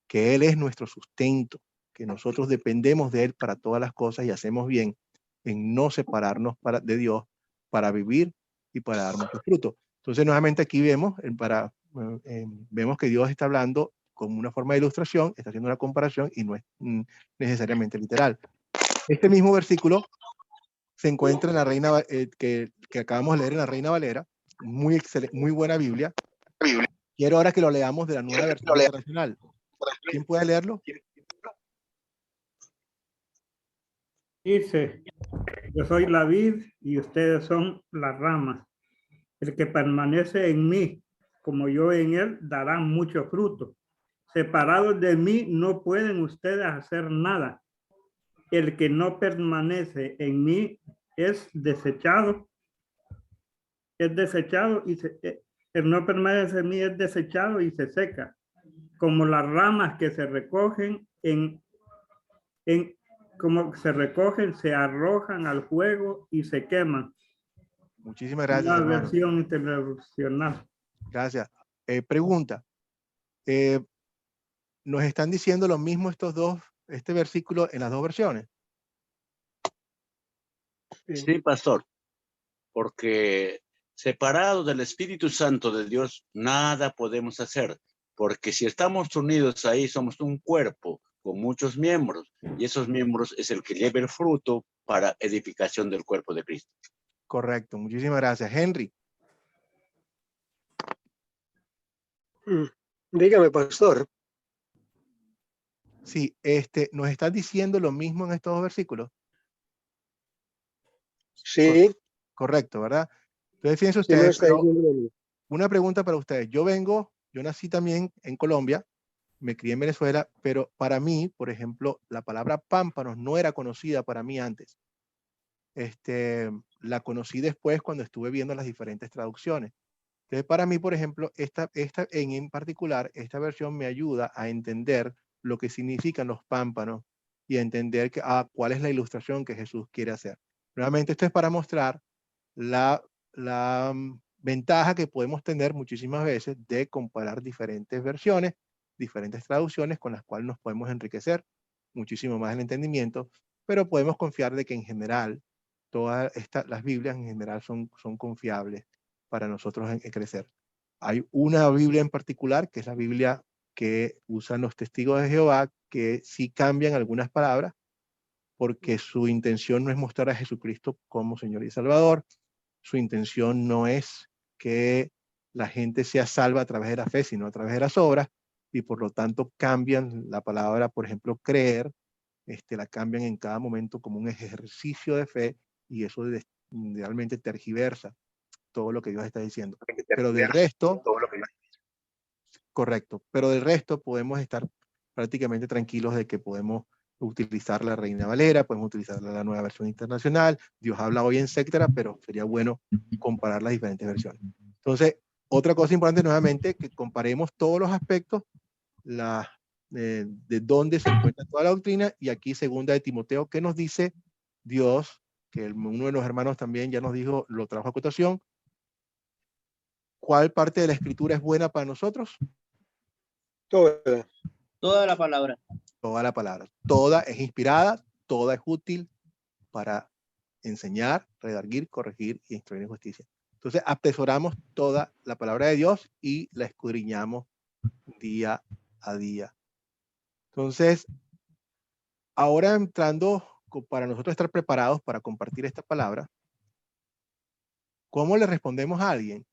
que Él es nuestro sustento, que nosotros dependemos de Él para todas las cosas y hacemos bien en no separarnos de Dios para vivir y para dar mucho fruto. Entonces, nuevamente aquí vemos, vemos que Dios está hablando como una forma de ilustración, está haciendo una comparación y no es necesariamente literal. Este mismo versículo se encuentra en la Reina, que acabamos de leer en la Reina Valera, muy buena Biblia. Quiero ahora que lo leamos de la Nueva Versión Internacional. ¿Quién puede leerlo? Dice, yo soy la vid y ustedes son las ramas. El que permanece en mí, como yo en él, dará mucho fruto. Separados de mí no pueden ustedes hacer nada. El que no permanece en mí es desechado y el no permanece en mí es desechado y se seca, como las ramas que se recogen como se recogen, se arrojan al fuego y se queman. Muchísimas gracias, Una hermano. versión internacional. Gracias. Pregunta. ¿Nos están diciendo lo mismo este versículo en las dos versiones? Sí, pastor. Porque separados del Espíritu Santo de Dios, nada podemos hacer. Porque si estamos unidos ahí, somos un cuerpo con muchos miembros. Y esos miembros es el que lleva el fruto para edificación del cuerpo de Cristo. Correcto. Muchísimas gracias. Henry. Dígame, pastor. Sí, ¿nos estás diciendo lo mismo en estos dos versículos? Sí. Correcto, ¿verdad? Entonces, fíjense ustedes, Sí, una pregunta para ustedes. Yo nací también en Colombia, me crié en Venezuela, pero para mí, por ejemplo, la palabra pámpanos no era conocida para mí antes. La conocí después cuando estuve viendo las diferentes traducciones. Entonces, para mí, por ejemplo, en particular, esta versión me ayuda a entender lo que significan los pámpanos y a entender cuál es la ilustración que Jesús quiere hacer. Nuevamente, esto es para mostrar la ventaja que podemos tener muchísimas veces de comparar diferentes versiones, diferentes traducciones con las cuales nos podemos enriquecer muchísimo más el entendimiento, pero podemos confiar de que en general, las Biblias en general son confiables para nosotros en crecer. Hay una Biblia en particular, que es la Biblia que usan los testigos de Jehová, que sí cambian algunas palabras, porque su intención no es mostrar a Jesucristo como Señor y Salvador. Su intención no es que la gente sea salva a través de la fe, sino a través de las obras, y por lo tanto cambian la palabra, por ejemplo, creer, la cambian en cada momento como un ejercicio de fe, y eso realmente tergiversa todo lo que Dios está diciendo. Pero del resto, correcto, pero del resto podemos estar prácticamente tranquilos de que podemos utilizar la Reina Valera, podemos utilizar la Nueva Versión Internacional, Dios habla hoy, etcétera, pero sería bueno comparar las diferentes versiones. Entonces, otra cosa importante nuevamente, que comparemos todos los aspectos, de dónde se encuentra toda la doctrina, y aquí segunda de Timoteo, que nos dice Dios, que uno de los hermanos también ya nos dijo, lo trajo a cotación. ¿Cuál parte de la escritura es buena para nosotros? Toda la palabra. Toda la palabra. Toda es inspirada, toda es útil para enseñar, redarguir, corregir y instruir en justicia. Entonces, atesoramos toda la palabra de Dios y la escudriñamos día a día. Entonces, ahora entrando, para nosotros estar preparados para compartir esta palabra, ¿cómo le respondemos a alguien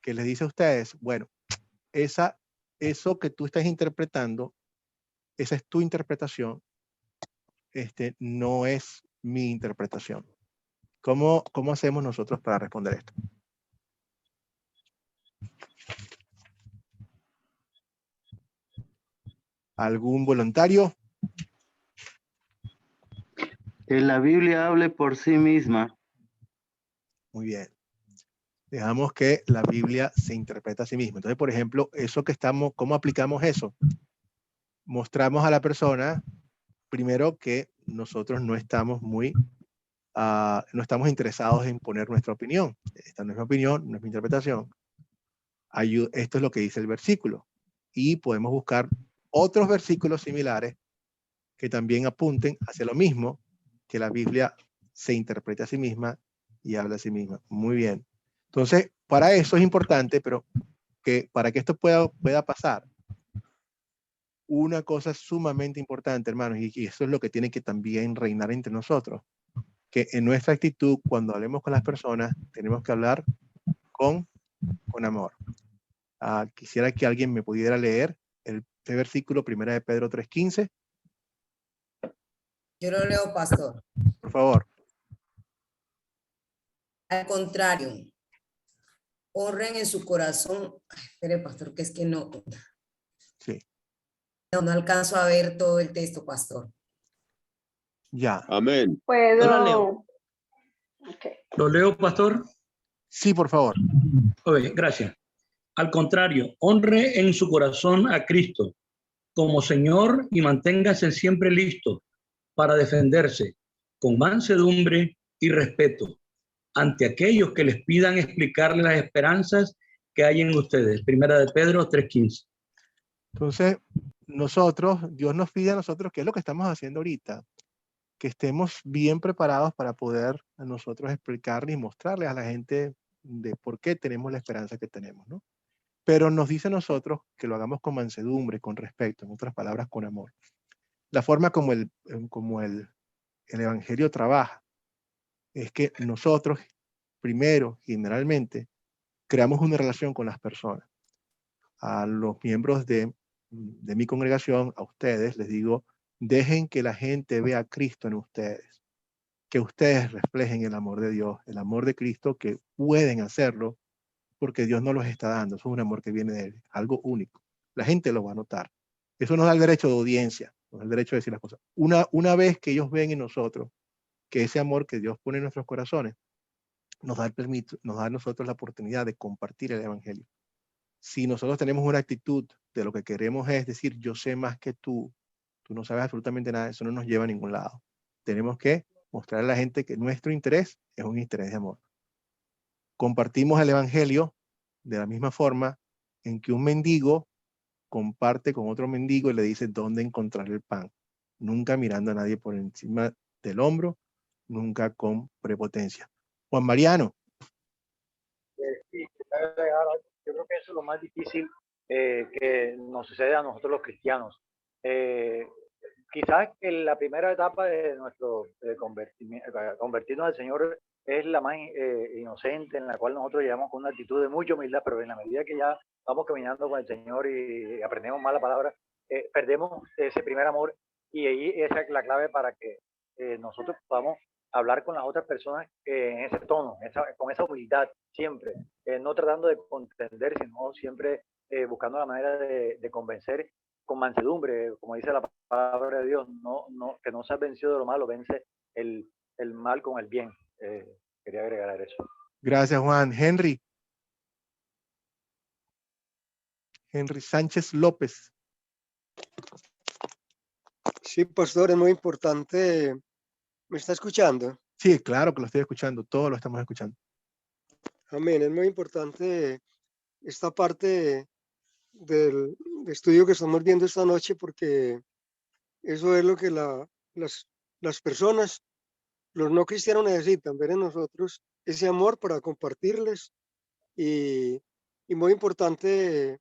que les dice a ustedes, bueno, eso que tú estás interpretando, esa es tu interpretación, no es mi interpretación? ¿Cómo hacemos nosotros para responder esto? ¿Algún voluntario? Que la Biblia hable por sí misma. Muy bien. Dejamos que la Biblia se interpreta a sí misma. Entonces, por ejemplo, ¿cómo aplicamos eso? Mostramos a la persona primero que nosotros no estamos no estamos interesados en poner nuestra opinión. Esta no es mi opinión, no es mi interpretación. Esto es lo que dice el versículo. Y podemos buscar otros versículos similares que también apunten hacia lo mismo, que la Biblia se interprete a sí misma y habla a sí misma. Muy bien. Entonces, para eso es importante, pero que para que esto pueda pasar, una cosa sumamente importante, hermanos, y eso es lo que tiene que también reinar entre nosotros, que en nuestra actitud, cuando hablemos con las personas, tenemos que hablar con amor. Quisiera que alguien me pudiera leer este versículo, 1 de Pedro 3:15. Yo lo leo, pastor. Por favor. Al contrario, honren en su corazón. Ay, espere, pastor, que es que no. Sí. No alcanzo a ver todo el texto, pastor. Ya. Amén. Puedo. Yo la leo. Okay. ¿Lo leo, pastor? Sí, por favor. Ok, gracias. Al contrario, honre en su corazón a Cristo como Señor y manténgase siempre listo para defenderse con mansedumbre y respeto ante aquellos que les pidan explicarles las esperanzas que hay en ustedes. 1 de Pedro 3:15. Entonces, Dios nos pide a nosotros, ¿qué es lo que estamos haciendo ahorita? Que estemos bien preparados para poder a nosotros explicarle y mostrarle a la gente de por qué tenemos la esperanza que tenemos, ¿no? Pero nos dice a nosotros que lo hagamos con mansedumbre, con respeto, en otras palabras, con amor. La forma como el Evangelio trabaja es que nosotros, primero, generalmente, creamos una relación con las personas. A los miembros de mi congregación, a ustedes, les digo, dejen que la gente vea a Cristo en ustedes, que ustedes reflejen el amor de Dios, el amor de Cristo, que pueden hacerlo porque Dios no los está dando. Eso es un amor que viene de Él, algo único. La gente lo va a notar. Eso nos da el derecho de audiencia, nos da el derecho de decir las cosas. Una vez que ellos ven en nosotros que ese amor que Dios pone en nuestros corazones nos da a nosotros la oportunidad de compartir el Evangelio. Si nosotros tenemos una actitud de lo que queremos es decir, yo sé más que tú no sabes absolutamente nada, eso no nos lleva a ningún lado. Tenemos que mostrar a la gente que nuestro interés es un interés de amor. Compartimos el Evangelio de la misma forma en que un mendigo comparte con otro mendigo y le dice dónde encontrar el pan. Nunca mirando a nadie por encima del hombro, nunca con prepotencia. Juan Mariano. Sí, yo creo que eso es lo más difícil que nos sucede a nosotros los cristianos. Quizás en la primera etapa de nuestro convertirnos al Señor es la más inocente, en la cual nosotros llevamos con una actitud de mucha humildad, pero en la medida que ya vamos caminando con el Señor y aprendemos más la palabra, perdemos ese primer amor, y ahí esa es la clave para que nosotros podamos hablar con las otras personas en ese tono, con esa humildad siempre, no tratando de contender, sino siempre buscando la manera de convencer con mansedumbre, como dice la palabra de Dios, que no seas vencido de lo malo, vence el mal con el bien. Quería agregar eso. Gracias, Juan. Henry Sánchez López. Sí, pastor, es muy importante. ¿Me está escuchando? Sí, claro que lo estoy escuchando, todos lo estamos escuchando. Amén, es muy importante esta parte del estudio que estamos viendo esta noche, porque eso es lo que las personas, los no cristianos, necesitan, ver en nosotros ese amor para compartirles, y muy importante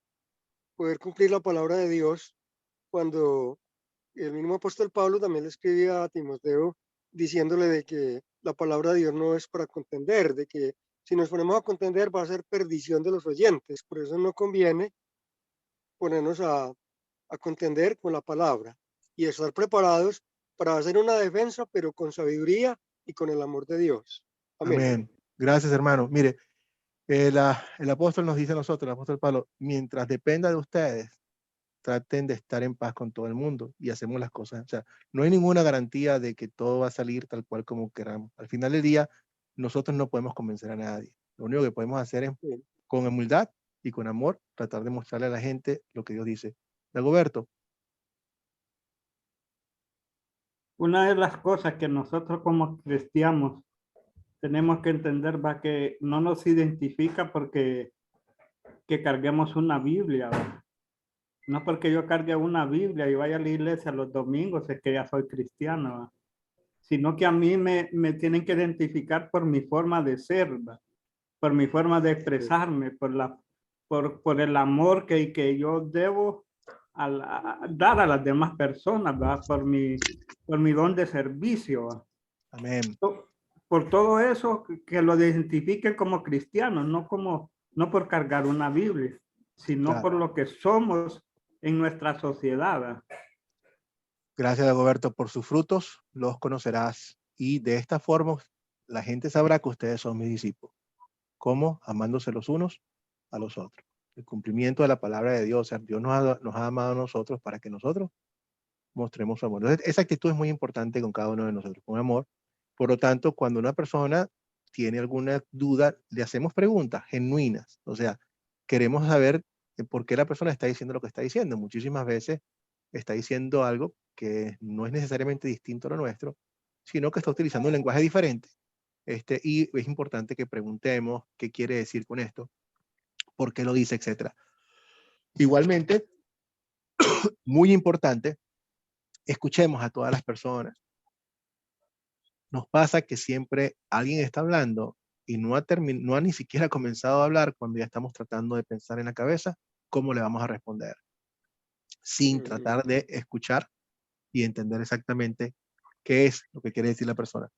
poder cumplir la palabra de Dios. Cuando el mismo apóstol Pablo también le escribía a Timoteo diciéndole de que la palabra de Dios no es para contender, de que si nos ponemos a contender va a ser perdición de los oyentes. Por eso no conviene ponernos a contender con la palabra y estar preparados para hacer una defensa, pero con sabiduría y con el amor de Dios. Amén. Amén. Gracias, hermano. Mire, el apóstol nos dice a nosotros, el apóstol Pablo, mientras dependa de ustedes, traten de estar en paz con todo el mundo y hacemos las cosas. O sea, no hay ninguna garantía de que todo va a salir tal cual como queramos. Al final del día, nosotros no podemos convencer a nadie. Lo único que podemos hacer es, con humildad y con amor, tratar de mostrarle a la gente lo que Dios dice. Dagoberto. Una de las cosas que nosotros como cristianos tenemos que entender va que no nos identifica porque que carguemos una Biblia, ¿va? No porque yo cargue una Biblia y vaya a la iglesia los domingos es que ya soy cristiano, ¿va? Sino que a mí me tienen que identificar por mi forma de ser, ¿va? Por mi forma de expresarme, por el amor que yo debo dar a las demás personas, ¿va? Por mi don de servicio, ¿va? Amén. Por todo eso, que lo identifiquen como cristianos, no por cargar una Biblia, sino Claro. por lo que somos en nuestra sociedad, ¿va? Gracias, Dagoberto, por sus frutos los conocerás. Y de esta forma la gente sabrá que ustedes son mis discípulos. ¿Cómo? Amándose los unos a los otros. El cumplimiento de la palabra de Dios. O sea, Dios nos ha amado a nosotros para que nosotros mostremos su amor. Entonces, esa actitud es muy importante con cada uno de nosotros, con amor. Por lo tanto, cuando una persona tiene alguna duda, le hacemos preguntas genuinas. O sea, queremos saber por qué la persona está diciendo lo que está diciendo. Muchísimas veces está diciendo algo que no es necesariamente distinto a lo nuestro, sino que está utilizando un lenguaje diferente. Y es importante que preguntemos qué quiere decir con esto, por qué lo dice, etc. Igualmente, muy importante, escuchemos a todas las personas. Nos pasa que siempre alguien está hablando y no ha ni siquiera comenzado a hablar cuando ya estamos tratando de pensar en la cabeza cómo le vamos a responder, sin tratar de escuchar y entender exactamente qué es lo que quiere decir la persona.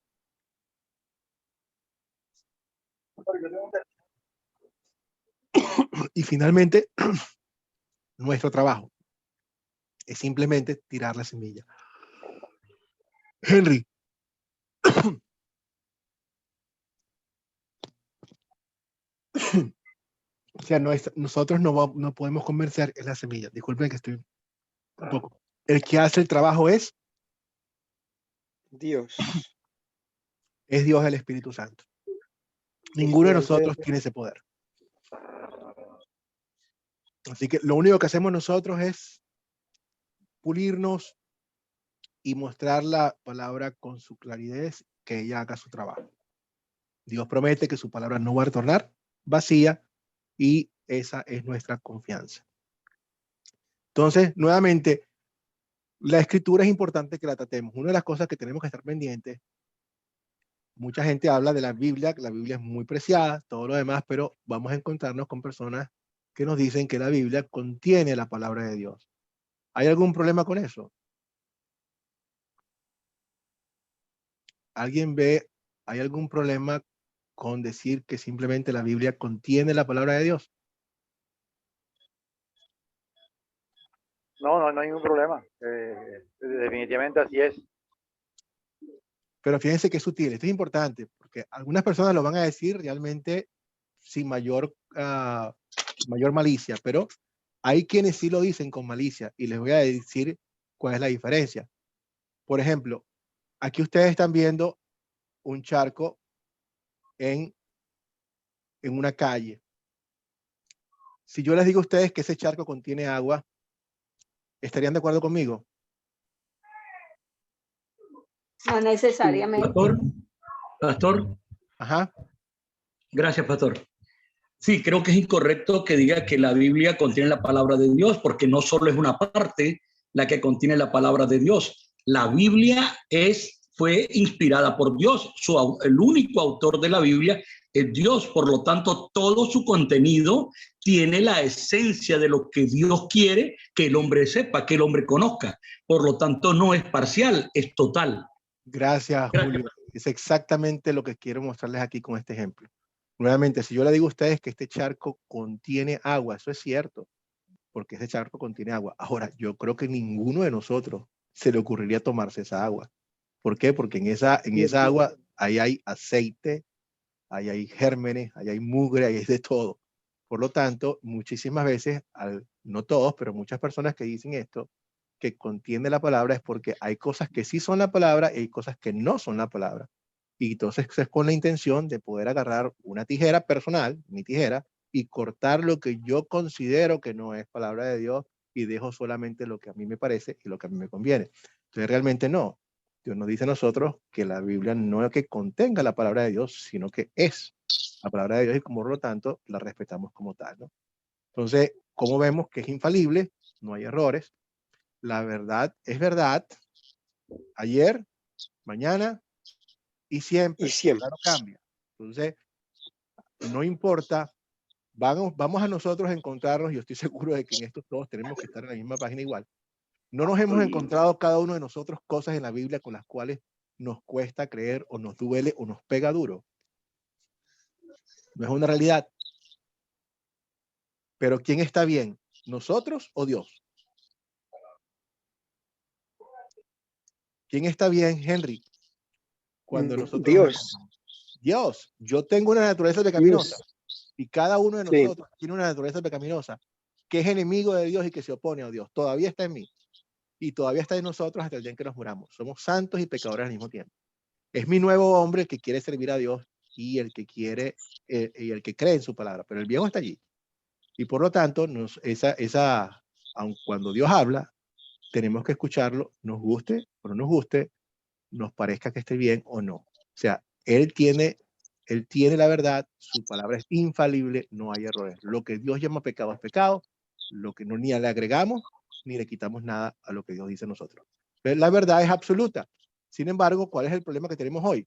Y finalmente, nuestro trabajo es simplemente tirar la semilla. Henry. O sea, nosotros no podemos convencer en la semilla. Disculpen que estoy un poco. El que hace el trabajo es Dios. Es Dios el Espíritu Santo. Ninguno de nosotros tiene ese poder. Así que lo único que hacemos nosotros es pulirnos y mostrar la palabra con su claridad, que ella haga su trabajo. Dios promete que su palabra no va a retornar vacía y esa es nuestra confianza. Entonces, nuevamente, la escritura es importante que la tratemos. Una de las cosas que tenemos que estar pendientes, mucha gente habla de la Biblia, que la Biblia es muy preciada, todo lo demás, pero vamos a encontrarnos con personas que nos dicen que la Biblia contiene la palabra de Dios. ¿Hay algún problema con eso? ¿Alguien ve, hay algún problema con decir que simplemente la Biblia contiene la palabra de Dios? No hay ningún problema. Definitivamente así es. Pero fíjense que es sutil, esto es importante, porque algunas personas lo van a decir realmente sin mayor malicia, pero hay quienes sí lo dicen con malicia, y les voy a decir cuál es la diferencia. Por ejemplo, aquí ustedes están viendo un charco en una calle. Si yo les digo a ustedes que ese charco contiene agua, ¿estarían de acuerdo conmigo? No necesariamente. Pastor. Ajá. Gracias, pastor. Sí, creo que es incorrecto que diga que la Biblia contiene la palabra de Dios, porque no solo es una parte la que contiene la palabra de Dios. La Biblia fue inspirada por Dios. El único autor de la Biblia es Dios. Por lo tanto, todo su contenido tiene la esencia de lo que Dios quiere que el hombre sepa, que el hombre conozca. Por lo tanto, no es parcial, es total. Gracias, Julio. Es exactamente lo que quiero mostrarles aquí con este ejemplo. Nuevamente, si yo le digo a ustedes que este charco contiene agua, eso es cierto, porque ese charco contiene agua. Ahora, yo creo que ninguno de nosotros se le ocurriría tomarse esa agua. ¿Por qué? Porque en esa agua ahí hay aceite, ahí hay gérmenes, ahí hay mugre, ahí hay de todo. Por lo tanto, muchísimas veces, no todos, pero muchas personas que dicen esto, que contiene la palabra, es porque hay cosas que sí son la palabra y hay cosas que no son la palabra. Y entonces es con la intención de poder agarrar una tijera personal, mi tijera, y cortar lo que yo considero que no es palabra de Dios y dejo solamente lo que a mí me parece y lo que a mí me conviene. Entonces realmente no. Dios nos dice a nosotros que la Biblia no es que contenga la palabra de Dios, sino que es la palabra de Dios y por lo tanto la respetamos como tal, ¿no? Entonces, como vemos que es infalible, no hay errores, la verdad es verdad, ayer, mañana y siempre. Y siempre. No cambia. Entonces, no importa, vamos a nosotros a encontrarnos, yo estoy seguro de que en esto todos tenemos que estar en la misma página igual. No nos hemos encontrado cada uno de nosotros cosas en la Biblia con las cuales nos cuesta creer o nos duele o nos pega duro. No es una realidad. Pero ¿quién está bien? ¿Nosotros o Dios? ¿Quién está bien, Henry? Cuando nosotros Dios. Yo tengo una naturaleza pecaminosa. Y cada uno de nosotros tiene una naturaleza pecaminosa que es enemigo de Dios y que se opone a Dios. Todavía está en mí. Y todavía está en nosotros hasta el día en que nos muramos. Somos santos y pecadores al mismo tiempo. Es mi nuevo hombre el que quiere servir a Dios y el que quiere y el que cree en su palabra. Pero el viejo está allí. Y por lo tanto, aun cuando Dios habla, tenemos que escucharlo, nos guste o no nos guste, nos parezca que esté bien o no. O sea, Él tiene la verdad, su palabra es infalible, no hay errores. Lo que Dios llama pecado es pecado, lo que no ni le agregamos ni le quitamos nada a lo que Dios dice a nosotros. Pero la verdad es absoluta. Sin embargo, ¿cuál es el problema que tenemos hoy?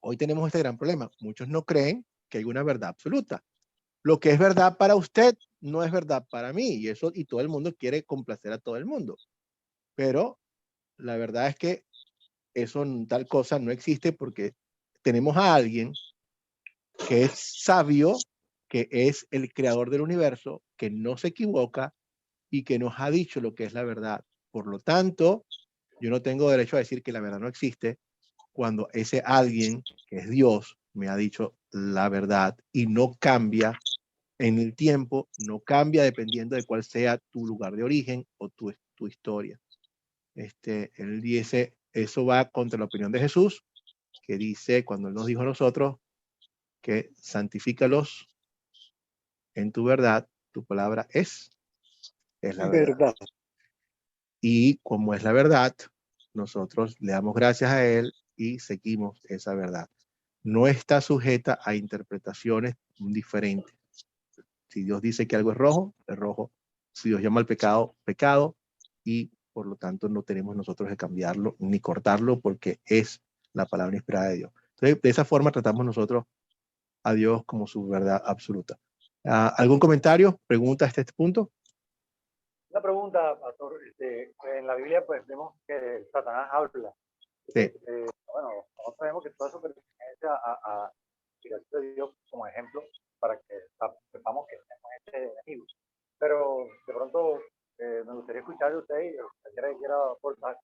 Hoy tenemos este gran problema. Muchos no creen que hay una verdad absoluta. Lo que es verdad para usted no es verdad para mí, y todo el mundo quiere complacer a todo el mundo. Pero la verdad es que eso, tal cosa no existe porque tenemos a alguien que es sabio, que es el creador del universo, que no se equivoca y que nos ha dicho lo que es la verdad. Por lo tanto, yo no tengo derecho a decir que la verdad no existe cuando ese alguien, que es Dios, me ha dicho la verdad y no cambia en el tiempo, no cambia dependiendo de cuál sea tu lugar de origen o tu historia. Él dice, eso va contra la opinión de Jesús, que dice, cuando Él nos dijo a nosotros, que santifícalos en tu verdad, tu palabra es la verdad. Y como es la verdad, nosotros le damos gracias a Él y seguimos esa verdad. No está sujeta a interpretaciones diferentes. Si Dios dice que algo es rojo, es rojo. Si Dios llama al pecado, pecado. Y por lo tanto no tenemos nosotros que cambiarlo ni cortarlo porque es la palabra inspirada de Dios. Entonces, de esa forma tratamos nosotros a Dios como su verdad absoluta. ¿Algún comentario? ¿Pregunta hasta este punto? Una pregunta, pastor. En la Biblia pues vemos que Satanás habla. Sí. Bueno, nosotros vemos que todo eso pertenece a de Dios como ejemplo para que sepamos que tenemos este enemigo. Pero de pronto me gustaría escuchar de usted y cualquiera que quiera aportar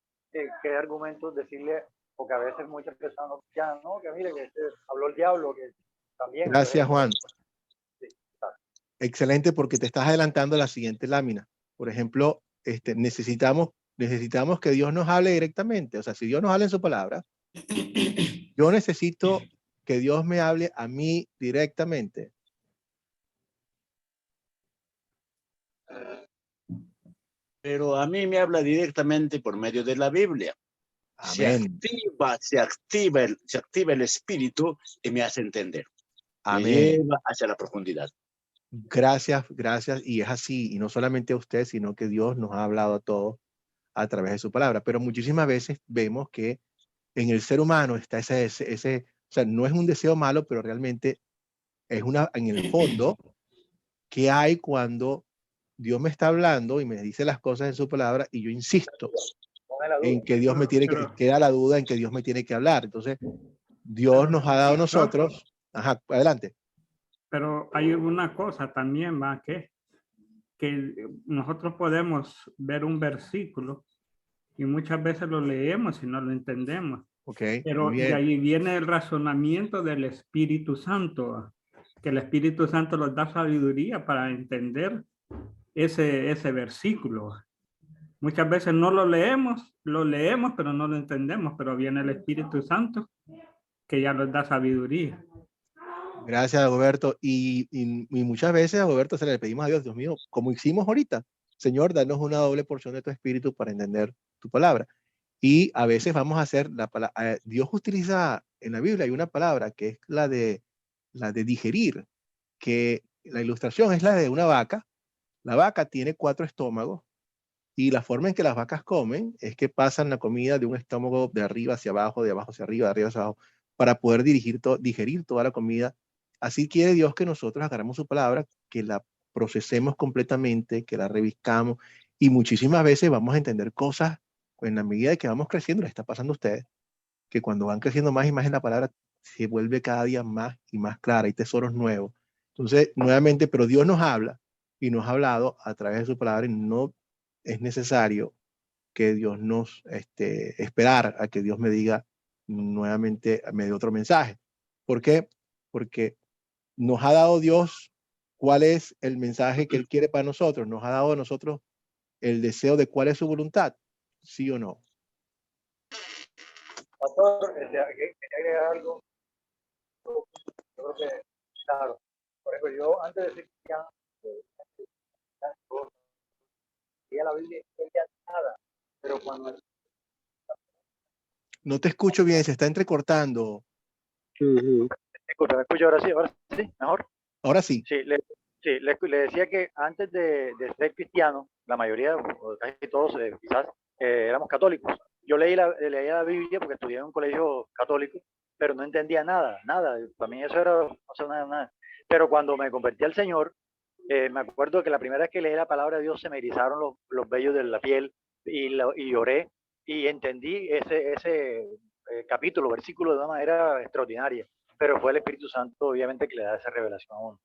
qué argumentos decirle, porque a veces muchas personas ya no, que mire que habló el diablo, que también. Gracias, Juan. Sí, excelente, porque te estás adelantando a la siguiente lámina. Por ejemplo, necesitamos que Dios nos hable directamente. O sea, si Dios nos habla en su palabra, yo necesito que Dios me hable a mí directamente. Pero a mí me habla directamente por medio de la Biblia. Amén. Se activa el espíritu y me hace entender. Amén. Me lleva hacia la profundidad. Gracias. Y es así. Y no solamente a usted, sino que Dios nos ha hablado a todos a través de su palabra. Pero muchísimas veces vemos que en el ser humano está ese, o sea, no es un deseo malo, pero realmente es en el fondo, ¿qué hay cuando Dios me está hablando y me dice las cosas en su palabra y yo insisto en que Dios me tiene que, queda la duda en que Dios me tiene que hablar? Entonces, Dios nos ha dado a nosotros, adelante. Pero hay una cosa también, ¿va? Que nosotros podemos ver un versículo y muchas veces lo leemos y no lo entendemos. Okay, pero de ahí viene el razonamiento del Espíritu Santo, que el Espíritu Santo nos da sabiduría para entender ese versículo. Muchas veces no lo leemos, pero no lo entendemos, pero viene el Espíritu Santo que ya nos da sabiduría. Gracias, Roberto. Y muchas veces a Roberto se le pedimos a Dios, Dios mío, como hicimos ahorita, Señor, danos una doble porción de tu Espíritu para entender tu palabra. Y a veces vamos a hacer Dios utiliza en la Biblia, hay una palabra que es la de digerir, que la ilustración es la de una vaca. La vaca tiene 4 estómagos y la forma en que las vacas comen es que pasan la comida de un estómago de arriba hacia abajo, de abajo hacia arriba, de arriba hacia abajo, para poder digerir toda la comida. Así quiere Dios que nosotros agarramos su palabra, que la procesemos completamente, que la reviscamos, y muchísimas veces vamos a entender cosas en la medida de que vamos creciendo. Les está pasando a ustedes, que cuando van creciendo más y más en la palabra, se vuelve cada día más y más clara, hay tesoros nuevos. Entonces, nuevamente, pero Dios nos habla y nos ha hablado a través de su palabra, y no es necesario que Dios nos esperar a que Dios me diga nuevamente, me dé otro mensaje. ¿Por qué? Porque nos ha dado Dios cuál es el mensaje que Él quiere para nosotros. Nos ha dado a nosotros el deseo de cuál es su voluntad, ¿sí o no? Pastor, quería agregar algo. Yo creo que, claro, por ejemplo, yo antes de ser cristiano, leía la Biblia y no entendía nada, pero cuando... No te escucho bien, se está entrecortando. ¿Me escucho ahora sí, mejor? Ahora sí. Sí, le decía que antes de ser cristiano, la mayoría, o casi todos, quizás, éramos católicos. Yo leía la Biblia porque estudié en un colegio católico, pero no entendía nada. Para mí eso era, no sé, nada. Pero cuando me convertí al Señor, me acuerdo que la primera vez que leí la palabra de Dios se me erizaron los vellos de la piel y lloré y entendí ese capítulo, versículo de una manera extraordinaria. Pero fue el Espíritu Santo, obviamente, que le da esa revelación a uno.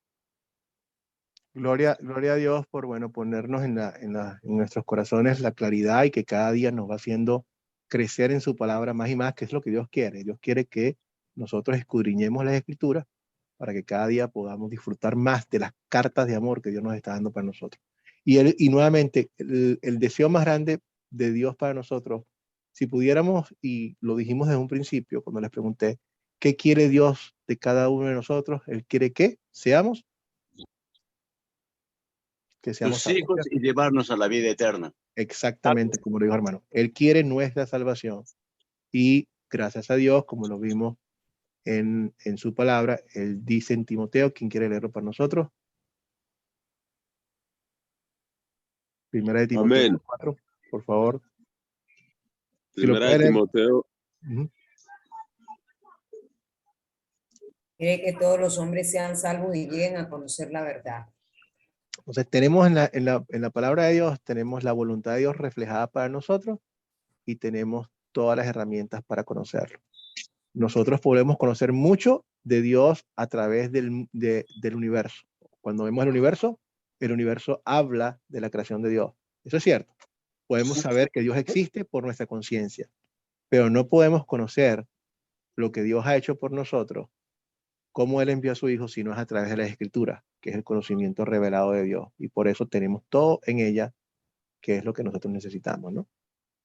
Gloria a Dios por, bueno, ponernos en nuestros corazones la claridad, y que cada día nos va haciendo crecer en su palabra más y más, que es lo que Dios quiere. Dios quiere que nosotros escudriñemos las Escrituras para que cada día podamos disfrutar más de las cartas de amor que Dios nos está dando para nosotros. Y nuevamente, el deseo más grande de Dios para nosotros, si pudiéramos, y lo dijimos desde un principio cuando les pregunté, ¿qué quiere Dios de cada uno de nosotros? Él quiere que seamos sus hijos y llevarnos a la vida eterna. Exactamente, como lo dijo hermano. Él quiere nuestra salvación. Y gracias a Dios, como lo vimos en su palabra, Él dice en Timoteo, ¿quién quiere leerlo para nosotros? Primera de Timoteo 4, por favor. Primera de Timoteo. Quiere que todos los hombres sean salvos y lleguen a conocer la verdad. Entonces tenemos en la palabra de Dios, tenemos la voluntad de Dios reflejada para nosotros, y tenemos todas las herramientas para conocerlo. Nosotros podemos conocer mucho de Dios a través del universo. Cuando vemos el universo habla de la creación de Dios. Eso es cierto. Podemos saber que Dios existe por nuestra conciencia, pero no podemos conocer lo que Dios ha hecho por nosotros, cómo Él envió a su Hijo, si no es a través de las Escrituras, que es el conocimiento revelado de Dios. Y por eso tenemos todo en ella, que es lo que nosotros necesitamos, ¿no?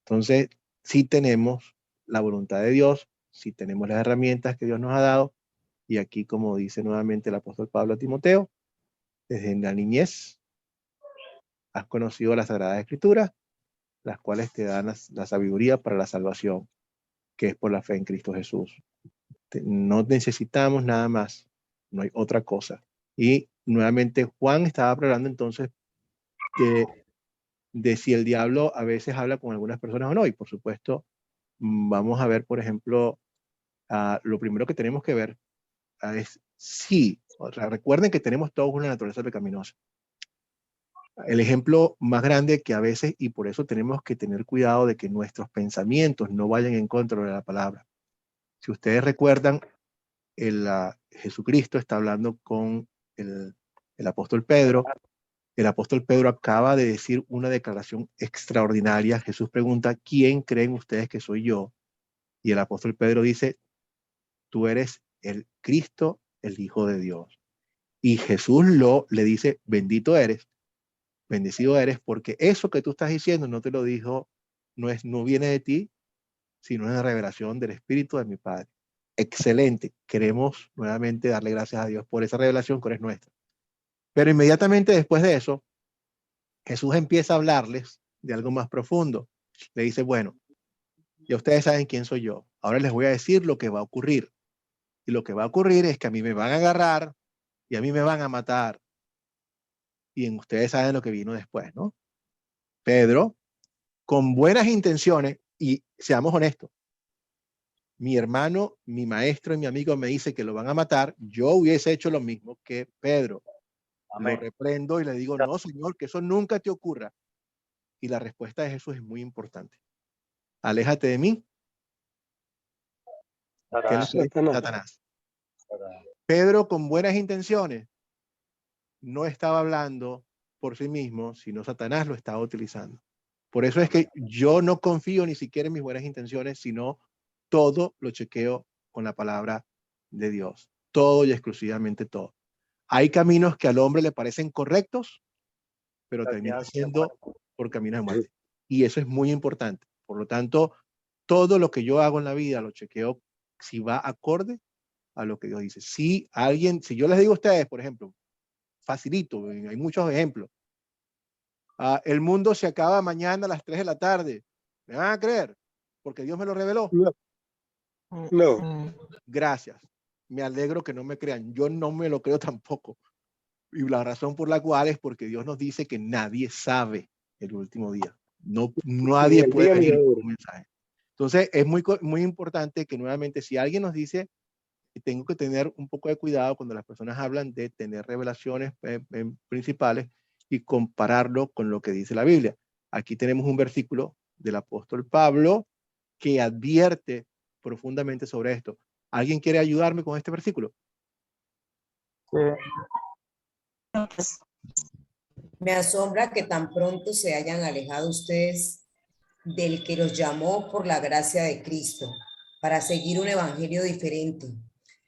Entonces, sí tenemos la voluntad de Dios, sí tenemos las herramientas que Dios nos ha dado, y aquí, como dice nuevamente el apóstol Pablo a Timoteo, desde la niñez has conocido las Sagradas Escrituras, las cuales te dan la sabiduría para la salvación, que es por la fe en Cristo Jesús. No necesitamos nada más, no hay otra cosa. Y nuevamente Juan estaba hablando entonces de si el diablo a veces habla con algunas personas o no. Y por supuesto, vamos a ver, por ejemplo, lo primero que tenemos que ver es si, o sea, recuerden que tenemos todos una naturaleza pecaminosa. El ejemplo más grande que a veces, y por eso tenemos que tener cuidado de que nuestros pensamientos no vayan en contra de la palabra. Si ustedes recuerdan, Jesucristo está hablando con el apóstol Pedro. El apóstol Pedro acaba de decir una declaración extraordinaria. Jesús pregunta, ¿quién creen ustedes que soy yo? Y el apóstol Pedro dice, tú eres el Cristo, el Hijo de Dios. Y Jesús le dice, bendito eres, bendecido eres, porque eso que tú estás diciendo no te lo dijo, no viene de ti, sino es una revelación del Espíritu de mi Padre. Excelente. Queremos nuevamente darle gracias a Dios por esa revelación que es nuestra. Pero inmediatamente después de eso, Jesús empieza a hablarles de algo más profundo. Le dice, bueno, Ya ustedes saben quién soy yo. Ahora les voy a decir lo que va a ocurrir. Y lo que va a ocurrir es que a mí me van a agarrar y a mí me van a matar. Y ustedes saben lo que vino después, ¿no? Pedro, con buenas intenciones, y seamos honestos, mi hermano, mi maestro y mi amigo me dice que lo van a matar, yo hubiese hecho lo mismo que Pedro. Amén. Lo reprendo y le digo, no, Señor, que eso nunca te ocurra. Y la respuesta de Jesús es muy importante. Aléjate de mí. ¿Qué es lo que dice? Satanás. Pedro, con buenas intenciones, no estaba hablando por sí mismo, sino Satanás lo estaba utilizando. Por eso es que yo no confío ni siquiera en mis buenas intenciones, sino todo lo chequeo con la palabra de Dios. Todo y exclusivamente todo. Hay caminos que al hombre le parecen correctos, pero terminan siendo por caminos de muerte. Y eso es muy importante. Por lo tanto, todo lo que yo hago en la vida lo chequeo si va acorde a lo que Dios dice. Si yo les digo a ustedes, por ejemplo, facilito, hay muchos ejemplos. El mundo se acaba mañana a las 3 de la tarde. ¿Me van a creer? Porque Dios me lo reveló. No. Gracias. Me alegro que no me crean. Yo no me lo creo tampoco. Y la razón por la cual es porque Dios nos dice que nadie sabe el último día. Nadie puede venir con un mensaje. Entonces, es muy importante que nuevamente, si alguien nos dice, tengo que tener un poco de cuidado cuando las personas hablan de tener revelaciones principales y compararlo con lo que dice la Biblia. Aquí tenemos un versículo del apóstol Pablo que advierte profundamente sobre esto. ¿Alguien quiere ayudarme con este versículo? Me asombra que tan pronto se hayan alejado ustedes del que los llamó por la gracia de Cristo para seguir un evangelio diferente.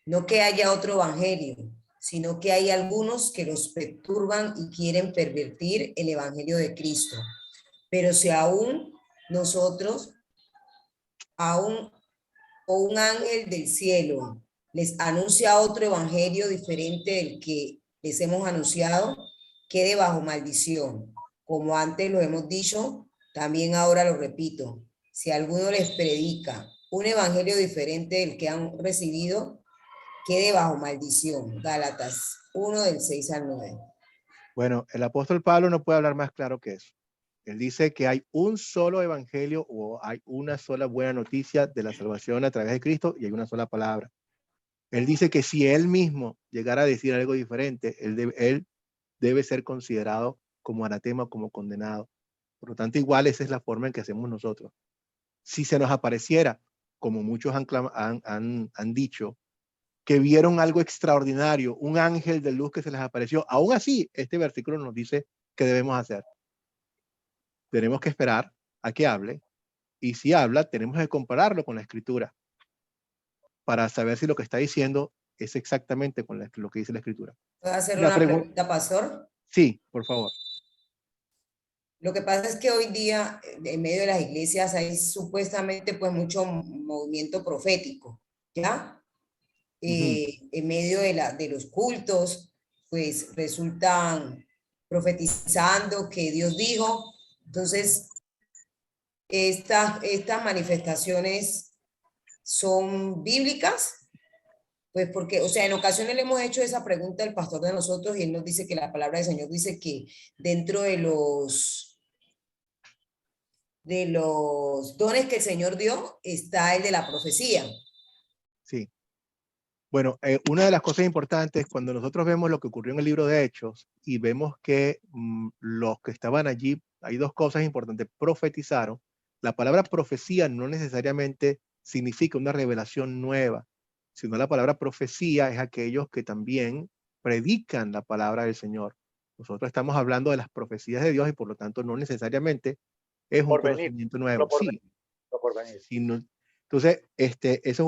No que haya otro evangelio, sino que hay algunos que los perturban y quieren pervertir el evangelio de Cristo. Pero si aún nosotros, o un ángel del cielo les anuncia otro evangelio diferente del que les hemos anunciado, quede bajo maldición. Como antes lo hemos dicho, también ahora lo repito. Si alguno les predica un evangelio diferente del que han recibido, quede bajo maldición. Gálatas 1 del 6 al 9. Bueno, el apóstol Pablo no puede hablar más claro que eso. Él dice que hay un solo evangelio o hay una sola buena noticia de la salvación a través de Cristo y hay una sola palabra. Él dice que si él mismo llegara a decir algo diferente, él debe ser considerado como anatema, como condenado. Por lo tanto, igual esa es la forma en que hacemos nosotros. Si se nos apareciera, como muchos han dicho, que vieron algo extraordinario, un ángel de luz que se les apareció, aún así, este versículo nos dice qué debemos hacer. Tenemos que esperar a que hable, y si habla, tenemos que compararlo con la escritura para saber si lo que está diciendo es exactamente con lo que dice la escritura. ¿Puedo hacer una pregunta, pastor? Sí, por favor. Lo que pasa es que hoy día, en medio de las iglesias, hay supuestamente pues mucho movimiento profético, ¿ya? En medio de los cultos, pues resultan profetizando que Dios dijo. Entonces, estas manifestaciones son bíblicas, pues porque, o sea, en ocasiones le hemos hecho esa pregunta al pastor de nosotros y él nos dice que la palabra del Señor dice que dentro de los dones que el Señor dio está el de la profecía. Sí. Bueno, una de las cosas importantes cuando nosotros vemos lo que ocurrió en el libro de Hechos y vemos que los que estaban allí, hay dos cosas importantes, profetizaron. La palabra profecía no necesariamente significa una revelación nueva, sino la palabra profecía es aquellos que también predican la palabra del Señor. Nosotros estamos hablando de las profecías de Dios y por lo tanto no necesariamente es un conocimiento nuevo. Sí. Entonces, eso es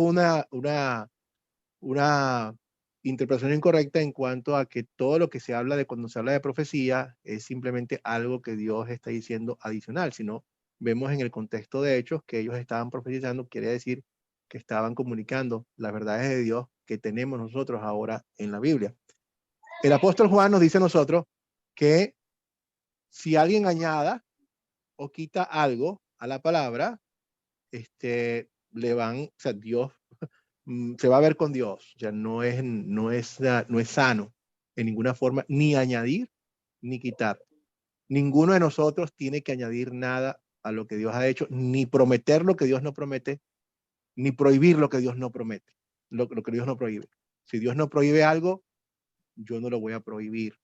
una interpretación incorrecta en cuanto a que todo lo que se habla de cuando se habla de profecía es simplemente algo que Dios está diciendo adicional, sino vemos en el contexto de Hechos que ellos estaban profetizando, quiere decir que estaban comunicando las verdades de Dios que tenemos nosotros ahora en la Biblia. El apóstol Juan nos dice a nosotros que si alguien añada o quita algo a la palabra, o sea, Dios se va a ver con Dios. O sea, no es sano en ninguna forma ni añadir ni quitar. Ninguno de nosotros tiene que añadir nada a lo que Dios ha hecho, ni prometer lo que Dios no promete, ni prohibir lo que Dios no promete, lo que Dios no prohíbe. Si Dios no prohíbe algo, yo no lo voy a prohibir.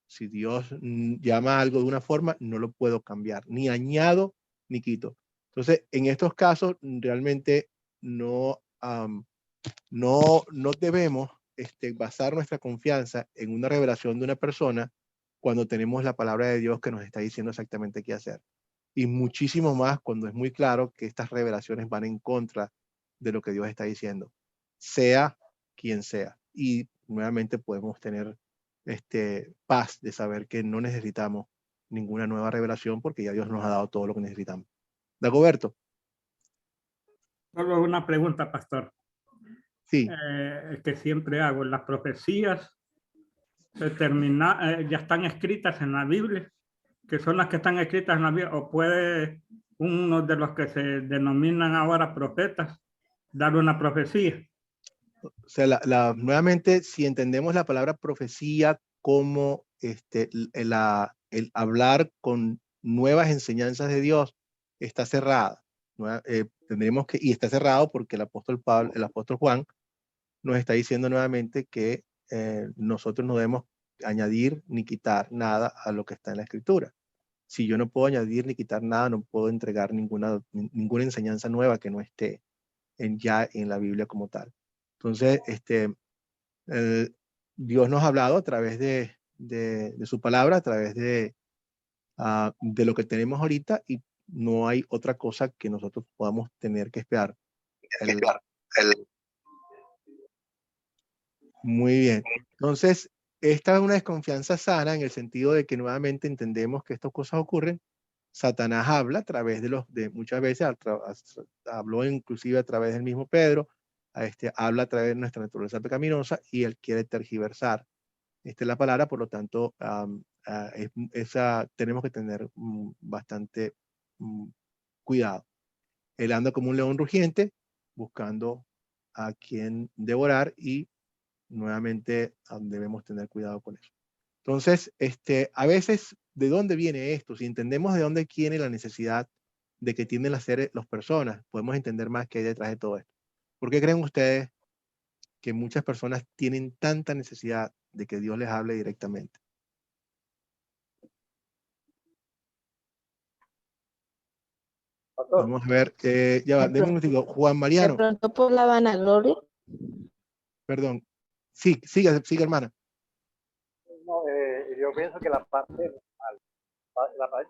Si Dios llama algo de una forma, no lo puedo cambiar, ni añado ni quito. Entonces, en estos casos, realmente no debemos basar nuestra confianza en una revelación de una persona cuando tenemos la palabra de Dios que nos está diciendo exactamente qué hacer. Y muchísimo más cuando es muy claro que estas revelaciones van en contra de lo que Dios está diciendo, sea quien sea. Y nuevamente podemos tener paz de saber que no necesitamos ninguna nueva revelación porque ya Dios nos ha dado todo lo que necesitamos. Dagoberto. Solo una pregunta, pastor. Sí. Que siempre hago. Las profecías ya están escritas en la Biblia, que son las que están escritas en la Biblia, o puede uno de los que se denominan ahora profetas dar una profecía. O sea, nuevamente, si entendemos la palabra profecía como el hablar con nuevas enseñanzas de Dios, está cerrada. Tendremos que, y está cerrado porque el apóstol Juan nos está diciendo nuevamente que nosotros no debemos añadir ni quitar nada a lo que está en la Escritura. Si yo no puedo añadir ni quitar nada, no puedo entregar ninguna enseñanza nueva que no esté ya en la Biblia como tal. Entonces, Dios nos ha hablado a través de su palabra, a través de lo que tenemos ahorita, y no hay otra cosa que nosotros podamos tener que esperar. Muy bien. Entonces, esta es una desconfianza sana en el sentido de que nuevamente entendemos que estas cosas ocurren. Satanás habla a través de muchas veces, habló inclusive a través del mismo Pedro, habla a través de nuestra naturaleza pecaminosa y él quiere tergiversar la palabra, por lo tanto, tenemos que tener bastante cuidado. Él anda como un león rugiente buscando a quien devorar y nuevamente debemos tener cuidado con eso. Entonces, a veces, ¿de dónde viene esto? Si entendemos de dónde viene la necesidad de que tienden a ser las personas, podemos entender más qué hay detrás de todo esto. ¿Por qué creen ustedes que muchas personas tienen tanta necesidad de que Dios les hable directamente? Vamos a ver, ya va, déjame un momento. Juan Mariano. De pronto por la vanagloria. Perdón. Sí, sigue hermana. No, yo pienso que la parte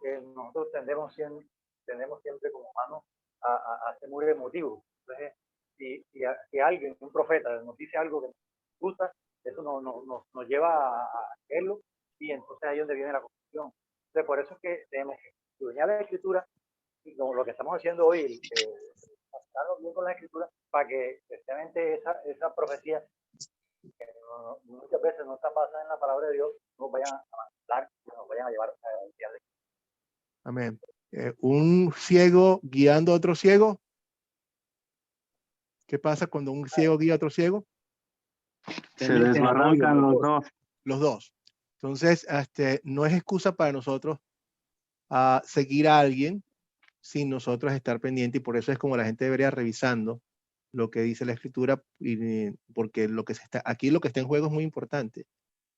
que nosotros tendemos siempre como humanos a ser muy emotivos. Entonces, si alguien, un profeta, nos dice algo que nos gusta, eso nos lleva a hacerlo, y entonces ahí es donde viene la confusión. Entonces, por eso es que tenemos que estudiar la Escritura, y lo que estamos haciendo hoy, pasarnos bien con la Escritura, para que precisamente esa profecía, que muchas veces no está basada en la palabra de Dios, nos vayan a mandar, nos vayan a llevar a día de. Amén. Un ciego guiando a otro ciego. ¿Qué pasa cuando un ciego guía a otro ciego? Se desbarrancan los dos. Los dos. Entonces, no es excusa para nosotros seguir a alguien sin nosotros estar pendientes, y por eso es como la gente debería revisando lo que dice la Escritura, porque aquí lo que está en juego es muy importante.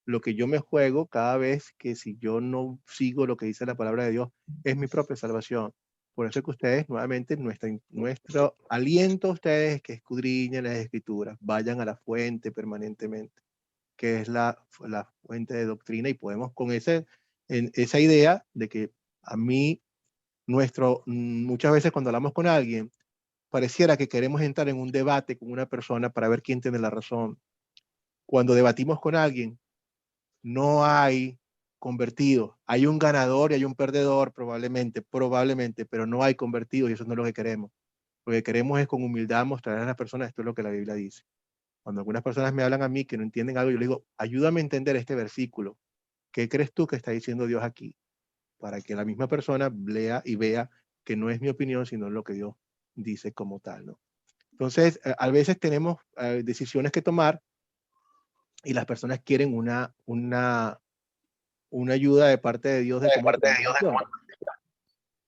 Lo que yo me juego cada vez que si yo no sigo lo que dice la palabra de Dios es mi propia salvación. Por eso es que ustedes, nuevamente, nuestro aliento a ustedes es que escudriñen las Escrituras, vayan a la fuente permanentemente, que es la fuente de doctrina, y podemos con esa idea de que a mí, muchas veces cuando hablamos con alguien, pareciera que queremos entrar en un debate con una persona para ver quién tiene la razón. Cuando debatimos con alguien, no hay convertidos. Hay un ganador y hay un perdedor probablemente, pero no hay convertidos, y eso no es lo que queremos. Lo que queremos es con humildad mostrar a las personas esto es lo que la Biblia dice. Cuando algunas personas me hablan a mí que no entienden algo, yo les digo, ayúdame a entender este versículo. ¿Qué crees tú que está diciendo Dios aquí? Para que la misma persona lea y vea que no es mi opinión, sino lo que Dios dice como tal, ¿no? Entonces, a veces tenemos decisiones que tomar y las personas quieren una ayuda de parte de Dios de cómo tomar la decisión.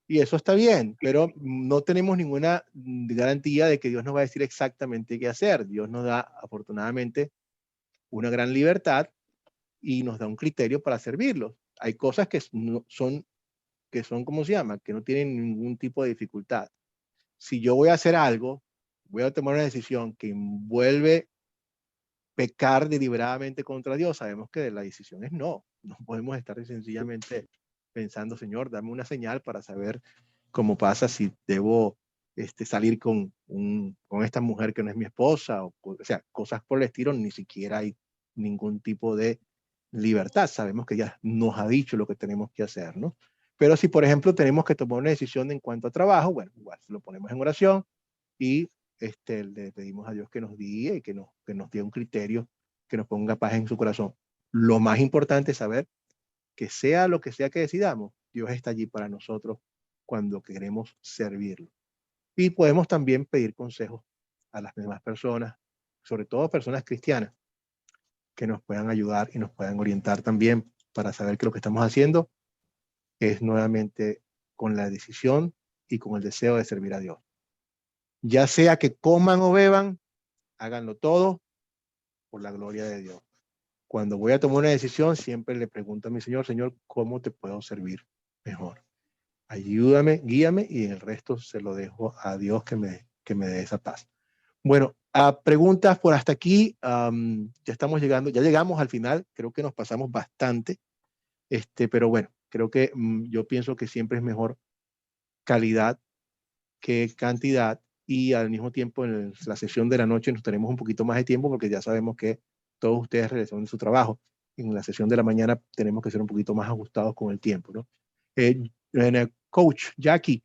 Y eso está bien, pero no tenemos ninguna garantía de que Dios nos va a decir exactamente qué hacer. Dios nos da, afortunadamente, una gran libertad y nos da un criterio para servirlos. Hay cosas que son, ¿cómo se llama? Que no tienen ningún tipo de dificultad. Si yo voy a hacer algo, voy a tomar una decisión que envuelve pecar deliberadamente contra Dios, sabemos que la decisión es no. No podemos estar sencillamente pensando, Señor, dame una señal para saber cómo pasa si debo salir con esta mujer que no es mi esposa, o sea, cosas por el estilo, ni siquiera hay ningún tipo de libertad. Sabemos que ya nos ha dicho lo que tenemos que hacer, ¿no? Pero si, por ejemplo, tenemos que tomar una decisión en cuanto a trabajo, bueno, igual lo ponemos en oración y le pedimos a Dios que nos guíe y que nos dé un criterio, que nos ponga paz en su corazón. Lo más importante es saber que sea lo que sea que decidamos, Dios está allí para nosotros cuando queremos servirlo. Y podemos también pedir consejos a las demás personas, sobre todo personas cristianas, que nos puedan ayudar y nos puedan orientar también para saber que lo que estamos haciendo es nuevamente con la decisión y con el deseo de servir a Dios. Ya sea que coman o beban, háganlo todo por la gloria de Dios. Cuando voy a tomar una decisión, siempre le pregunto a mi Señor, Señor, ¿cómo te puedo servir mejor? Ayúdame, guíame, y el resto se lo dejo a Dios que me dé esa paz. Bueno, a preguntas por hasta aquí. Ya estamos llegando, ya llegamos al final. Creo que nos pasamos bastante. Pero bueno, creo que yo pienso que siempre es mejor calidad que cantidad, y al mismo tiempo en la sesión de la noche nos tenemos un poquito más de tiempo porque ya sabemos que todos ustedes regresan de su trabajo. En la sesión de la mañana tenemos que ser un poquito más ajustados con el tiempo, ¿no? Coach Jackie.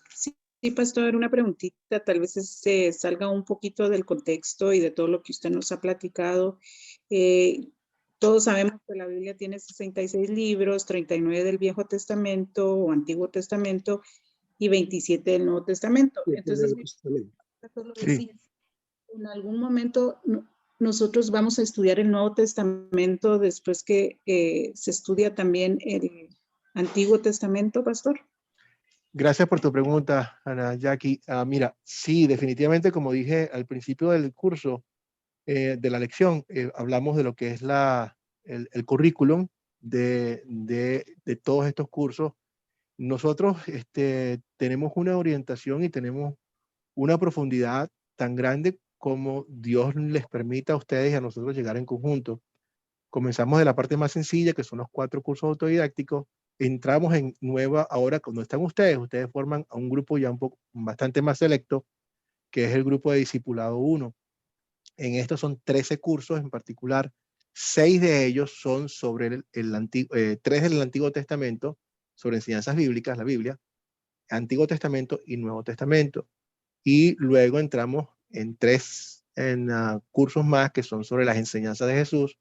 Sí, pastor, una preguntita, tal vez se salga un poquito del contexto y de todo lo que usted nos ha platicado. Todos sabemos que la Biblia tiene 66 libros, 39 del Viejo Testamento o Antiguo Testamento y 27 del Nuevo Testamento. Entonces, sí, en algún momento nosotros vamos a estudiar el Nuevo Testamento después que se estudia también el Antiguo Testamento, pastor. Gracias por tu pregunta, Ana Jackie. Mira, sí, definitivamente, como dije al principio del curso, de la lección, hablamos de lo que es el currículum de todos estos cursos. Nosotros tenemos una orientación y tenemos una profundidad tan grande como Dios les permita a ustedes y a nosotros llegar en conjunto. Comenzamos de la parte más sencilla, que son los 4 cursos autodidácticos. Entramos en nueva, ahora cuando están ustedes forman a un grupo ya bastante más selecto, que es el grupo de Discipulado 1. En estos son 13 cursos en particular. 6 de ellos son sobre 3 del Antiguo Testamento, sobre enseñanzas bíblicas, la Biblia, Antiguo Testamento y Nuevo Testamento. Y luego entramos en 3 cursos más que son sobre las enseñanzas de Jesús,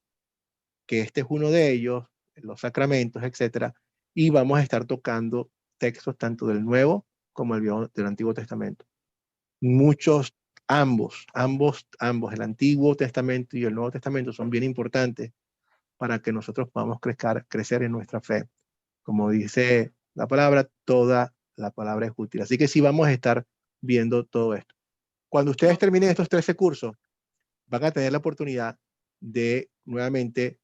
que este es uno de ellos, los sacramentos, etcétera. Y vamos a estar tocando textos tanto del Nuevo como del Antiguo Testamento. Ambos, el Antiguo Testamento y el Nuevo Testamento son bien importantes para que nosotros podamos crecer en nuestra fe. Como dice la palabra, toda la palabra es útil. Así que sí vamos a estar viendo todo esto. Cuando ustedes terminen estos 13 cursos, van a tener la oportunidad de nuevamente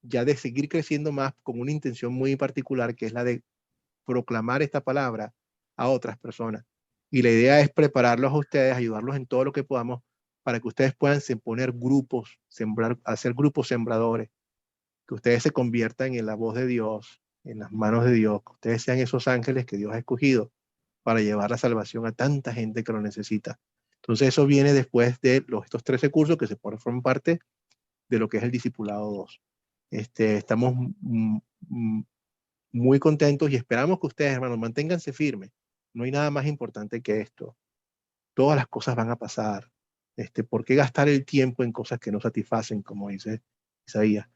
ya de seguir creciendo más con una intención muy particular, que es la de proclamar esta palabra a otras personas. Y la idea es prepararlos a ustedes, ayudarlos en todo lo que podamos para que ustedes puedan poner grupos, hacer grupos sembradores, que ustedes se conviertan en la voz de Dios, en las manos de Dios, que ustedes sean esos ángeles que Dios ha escogido para llevar la salvación a tanta gente que lo necesita. Entonces eso viene después de estos 13 cursos que se forman parte de lo que es el Discipulado 2. Estamos muy contentos y esperamos que ustedes, hermanos, manténganse firmes. No hay nada más importante que esto. Todas las cosas van a pasar. ¿Por qué gastar el tiempo en cosas que no satisfacen, como dice Isaías?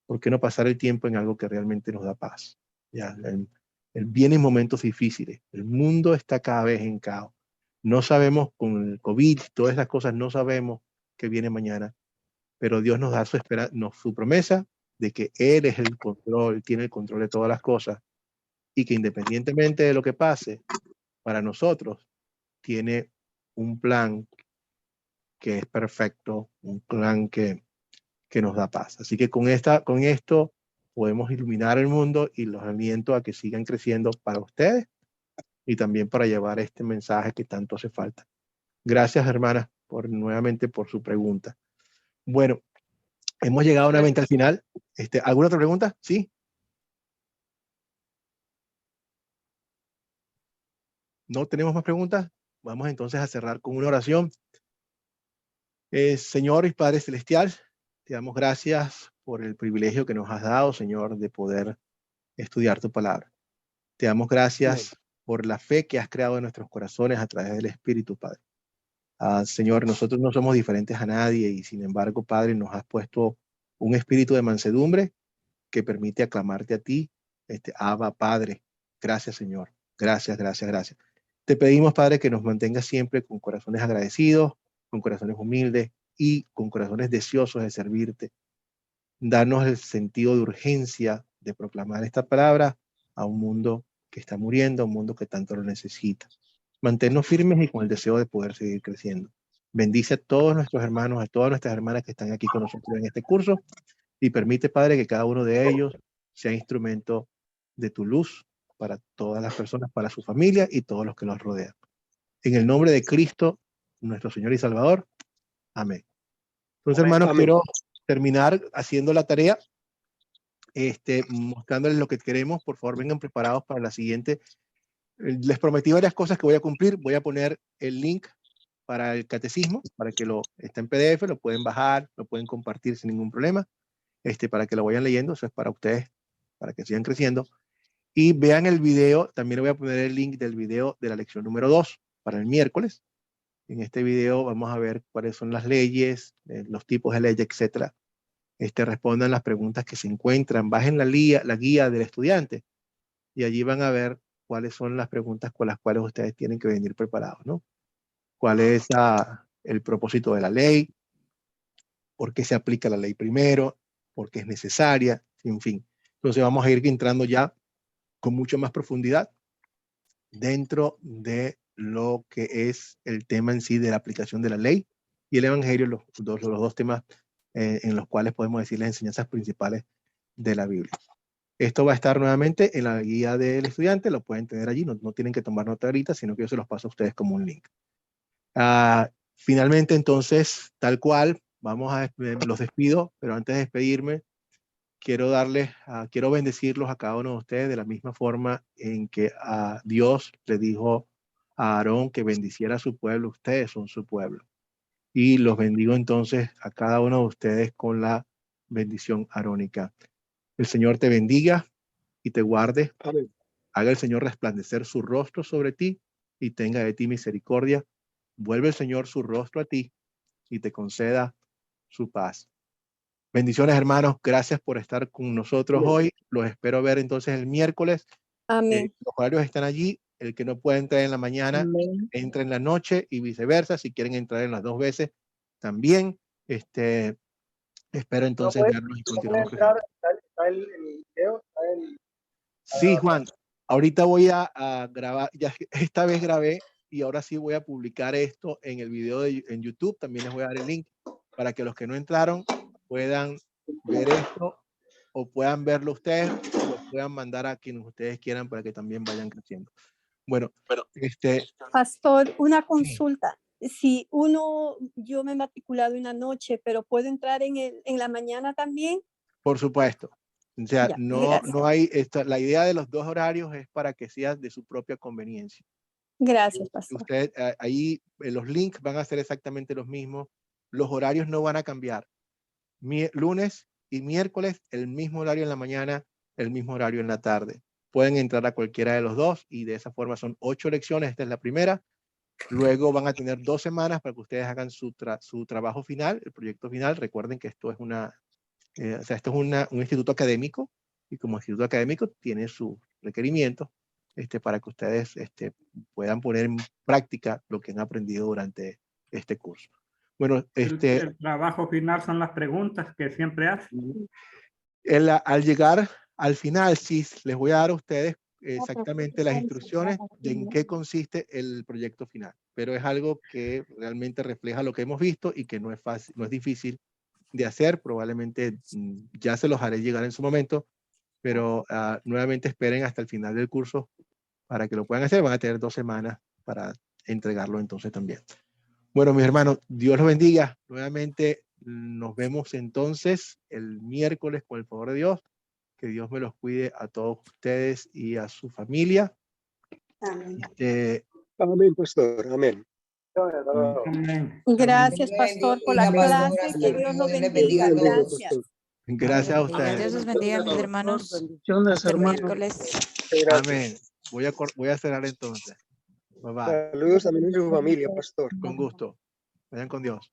¿Por qué no pasar el tiempo en algo que realmente nos da paz? Ya, Vienen momentos difíciles. El mundo está cada vez en caos. No sabemos con el COVID, todas esas cosas, no sabemos qué viene mañana. Pero Dios nos da su promesa de que Él es el control, tiene el control de todas las cosas y que independientemente de lo que pase, para nosotros tiene un plan que es perfecto, un plan que nos da paz. Así que con esto podemos iluminar el mundo y los aliento a que sigan creciendo para ustedes y también para llevar este mensaje que tanto hace falta. Gracias, hermanas, nuevamente por su pregunta. Bueno, hemos llegado nuevamente al final. ¿Alguna otra pregunta? ¿Sí? ¿No tenemos más preguntas? Vamos entonces a cerrar con una oración. Señor y Padre Celestial, te damos gracias por el privilegio que nos has dado, Señor, de poder estudiar tu palabra. Te damos gracias por la fe que has creado en nuestros corazones a través del Espíritu, Padre. Señor, nosotros no somos diferentes a nadie y sin embargo, Padre, nos has puesto un espíritu de mansedumbre que permite aclamarte a ti, Abba, Padre. Gracias, Señor. Gracias, gracias, gracias. Te pedimos, Padre, que nos mantengas siempre con corazones agradecidos, con corazones humildes y con corazones deseosos de servirte. Danos el sentido de urgencia de proclamar esta palabra a un mundo que está muriendo, a un mundo que tanto lo necesita. Manténnos firmes y con el deseo de poder seguir creciendo. Bendice a todos nuestros hermanos, a todas nuestras hermanas que están aquí con nosotros en este curso y permite, Padre, que cada uno de ellos sea instrumento de tu luz para todas las personas, para su familia y todos los que los rodean. En el nombre de Cristo, nuestro Señor y Salvador. Amén. Entonces, hermanos, quiero terminar haciendo la tarea, mostrándoles lo que queremos. Por favor, vengan preparados para la siguiente. Les prometí varias cosas que voy a cumplir. Voy a poner el link para el catecismo, para que está en PDF, lo pueden bajar, lo pueden compartir sin ningún problema, para que lo vayan leyendo. Eso es para ustedes, para que sigan creciendo. Y vean el video, también voy a poner el link del video de la lección número 2 para el miércoles. En este video vamos a ver cuáles son las leyes, los tipos de leyes, etcétera. Respondan las preguntas que se encuentran, bajen la guía del estudiante y allí van a ver cuáles son las preguntas con las cuales ustedes tienen que venir preparados, ¿no? ¿Cuál es el propósito de la ley? ¿Por qué se aplica la ley primero? ¿Por qué es necesaria? En fin. Entonces vamos a ir entrando ya con mucho más profundidad dentro de lo que es el tema en sí de la aplicación de la ley y el evangelio, los dos temas en los cuales podemos decir las enseñanzas principales de la Biblia. Esto va a estar nuevamente en la guía del estudiante, lo pueden tener allí, no tienen que tomar nota ahorita, sino que yo se los paso a ustedes como un link. Finalmente, entonces, tal cual, los despido, pero antes de despedirme, quiero bendecirlos a cada uno de ustedes de la misma forma en que Dios le dijo a Aarón que bendiciera a su pueblo. Ustedes son su pueblo. Y los bendigo entonces a cada uno de ustedes con la bendición arónica. El Señor te bendiga y te guarde. Amén. Haga el Señor resplandecer su rostro sobre ti y tenga de ti misericordia. Vuelve el Señor su rostro a ti y te conceda su paz. Bendiciones, hermanos. Gracias por estar con nosotros hoy. Los espero ver entonces el miércoles. Amén. Los horarios están allí. El que no puede entrar en la mañana, entra en la noche y viceversa. Si quieren entrar en las dos veces, también. Espero entonces verlos y continuamos. Está el video, Sí, Juan. Ahorita voy a grabar. Ya esta vez grabé y ahora sí voy a publicar esto en el video en YouTube. También les voy a dar el link para que los que no entraron puedan ver esto o puedan verlo ustedes o lo puedan mandar a quienes ustedes quieran para que también vayan creciendo. Bueno, Pastor, una consulta. Si yo me he matriculado una noche, pero puedo entrar en la mañana también. Por supuesto. O sea, Ya, no hay la idea de los dos horarios es para que sea de su propia conveniencia. Gracias, pastor. Usted ahí los links van a ser exactamente los mismos. Los horarios no van a cambiar. Lunes y miércoles, el mismo horario en la mañana, el mismo horario en la tarde. Pueden entrar a cualquiera de los dos y de esa forma son 8 lecciones. Esta es la primera. Luego van a tener 2 semanas para que ustedes hagan su trabajo final, el proyecto final. Recuerden que esto es esto es un instituto académico y como instituto académico tiene sus requerimientos. para que ustedes puedan poner en práctica lo que han aprendido durante este curso. Bueno, el trabajo final son las preguntas que siempre hacen. Al llegar al final, sí, les voy a dar a ustedes exactamente las instrucciones de en qué consiste el proyecto final, pero es algo que realmente refleja lo que hemos visto y que no es fácil, no es difícil de hacer. Probablemente ya se los haré llegar en su momento, pero nuevamente esperen hasta el final del curso para que lo puedan hacer. Van a tener 2 semanas para entregarlo entonces también. Bueno, mis hermanos, Dios los bendiga. Nuevamente nos vemos entonces el miércoles con el favor de Dios. Que Dios me los cuide a todos ustedes y a su familia. Amén. Amén, pastor. Amén. Gracias, pastor, por la clase. Que Dios los bendiga. Gracias. Gracias a ustedes. Dios los bendiga, mis hermanos. Bendiciones, Hasta el hermanos. miércoles. Amén. Voy a cerrar entonces. Bye bye. Saludos también a su familia, pastor. Con gusto. Vayan con Dios.